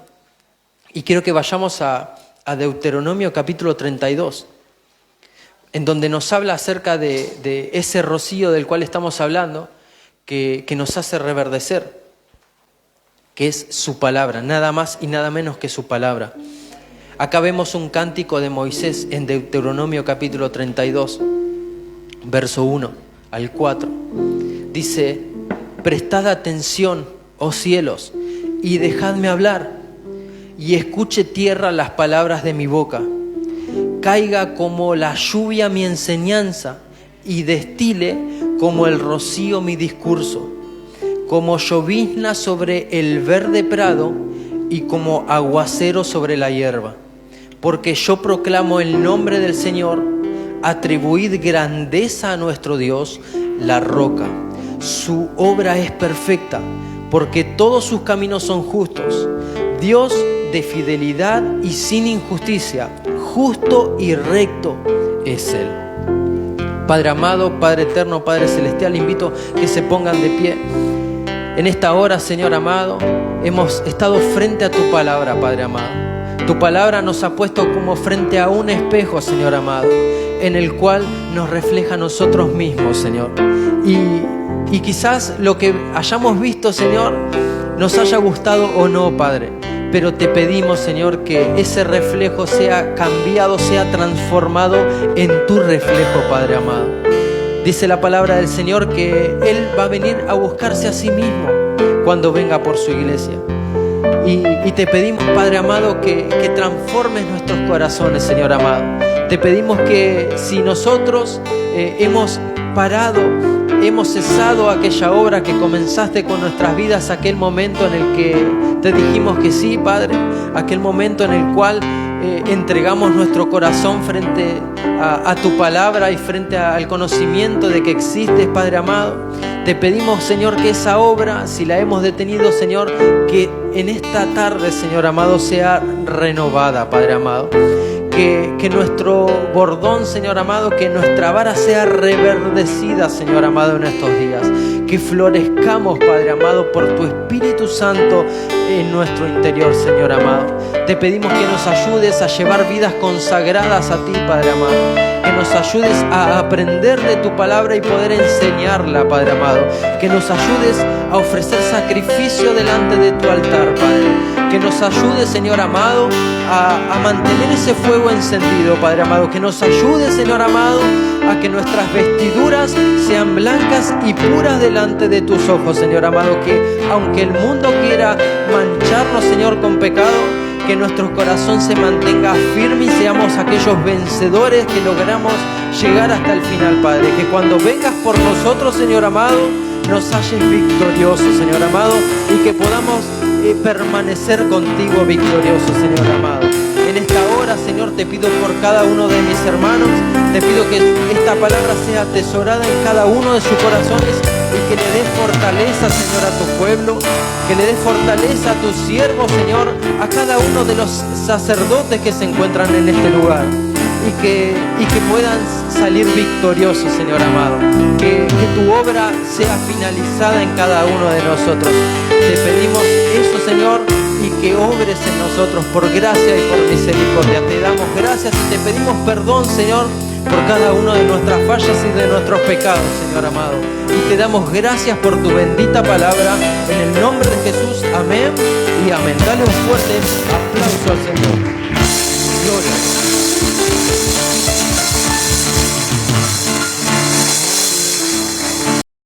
Y quiero que vayamos a Deuteronomio capítulo 32, en donde nos habla acerca de ese rocío del cual estamos hablando, que nos hace reverdecer, que es su palabra, nada más y nada menos que su palabra. Acá vemos un cántico de Moisés en Deuteronomio capítulo 32, verso 1 al 4. Dice: prestad atención, oh cielos, y dejadme hablar, y escuche tierra las palabras de mi boca. Caiga como la lluvia mi enseñanza, y destile como el rocío mi discurso, como llovizna sobre el verde prado, y como aguacero sobre la hierba. Porque yo proclamo el nombre del Señor, atribuid grandeza a nuestro Dios, la roca. Su obra es perfecta, porque todos sus caminos son justos. Dios de fidelidad y sin injusticia, justo y recto es Él. Padre amado, Padre eterno, Padre celestial, invito que se pongan de pie. En esta hora, Señor amado, hemos estado frente a tu palabra, Padre amado. Tu palabra nos ha puesto como frente a un espejo, Señor amado, en el cual nos refleja a nosotros mismos, Señor. Y quizás lo que hayamos visto, Señor, nos haya gustado o no, Padre. Pero te pedimos, Señor, que ese reflejo sea cambiado, sea transformado en tu reflejo, Padre amado. Dice la palabra del Señor que Él va a venir a buscarse a sí mismo cuando venga por su iglesia. Y te pedimos, Padre amado, que transformes nuestros corazones, Señor amado. Te pedimos que si nosotros hemos parado, hemos cesado aquella obra que comenzaste con nuestras vidas, aquel momento en el que te dijimos que sí, Padre, aquel momento en el cual entregamos nuestro corazón frente a tu palabra y frente al conocimiento de que existes, Padre amado. Te pedimos, Señor, que esa obra, si la hemos detenido, Señor, que en esta tarde, Señor amado, sea renovada, Padre amado. Que nuestro bordón, Señor amado, que nuestra vara sea reverdecida, Señor amado, en estos días. Que florezcamos, Padre amado, por tu Espíritu Santo en nuestro interior, Señor amado. Te pedimos que nos ayudes a llevar vidas consagradas a ti, Padre amado. Que nos ayudes a aprender de tu palabra y poder enseñarla, Padre amado. Que nos ayudes a ofrecer sacrificio delante de tu altar, Padre. Que nos ayudes, Señor amado, a mantener ese fuego encendido, Padre amado. Que nos ayude, Señor amado, a que nuestras vestiduras sean blancas y puras delante de tus ojos, Señor amado. Que aunque el mundo quiera mancharnos, Señor, con pecado, que nuestro corazón se mantenga firme y seamos aquellos vencedores que logramos llegar hasta el final, Padre. Que cuando vengas por nosotros, Señor amado, nos halles victoriosos, Señor amado, y que podamos permanecer contigo victoriosos, Señor amado. En esta hora, Señor, te pido por cada uno de mis hermanos, te pido que esta palabra sea atesorada en cada uno de sus corazones y que le des fortaleza, Señor, a tu pueblo, que le des fortaleza a tus siervos, Señor, a cada uno de los sacerdotes que se encuentran en este lugar. Y que puedan salir victoriosos, Señor amado. Que tu obra sea finalizada en cada uno de nosotros. Te pedimos eso, Señor, y que obres en nosotros por gracia y por misericordia. Te damos gracias y te pedimos perdón, Señor, por cada uno de nuestras fallas y de nuestros pecados, Señor amado. Y te damos gracias por tu bendita palabra. En el nombre de Jesús, amén y amén. Dale un fuerte aplauso al Señor. Gloria.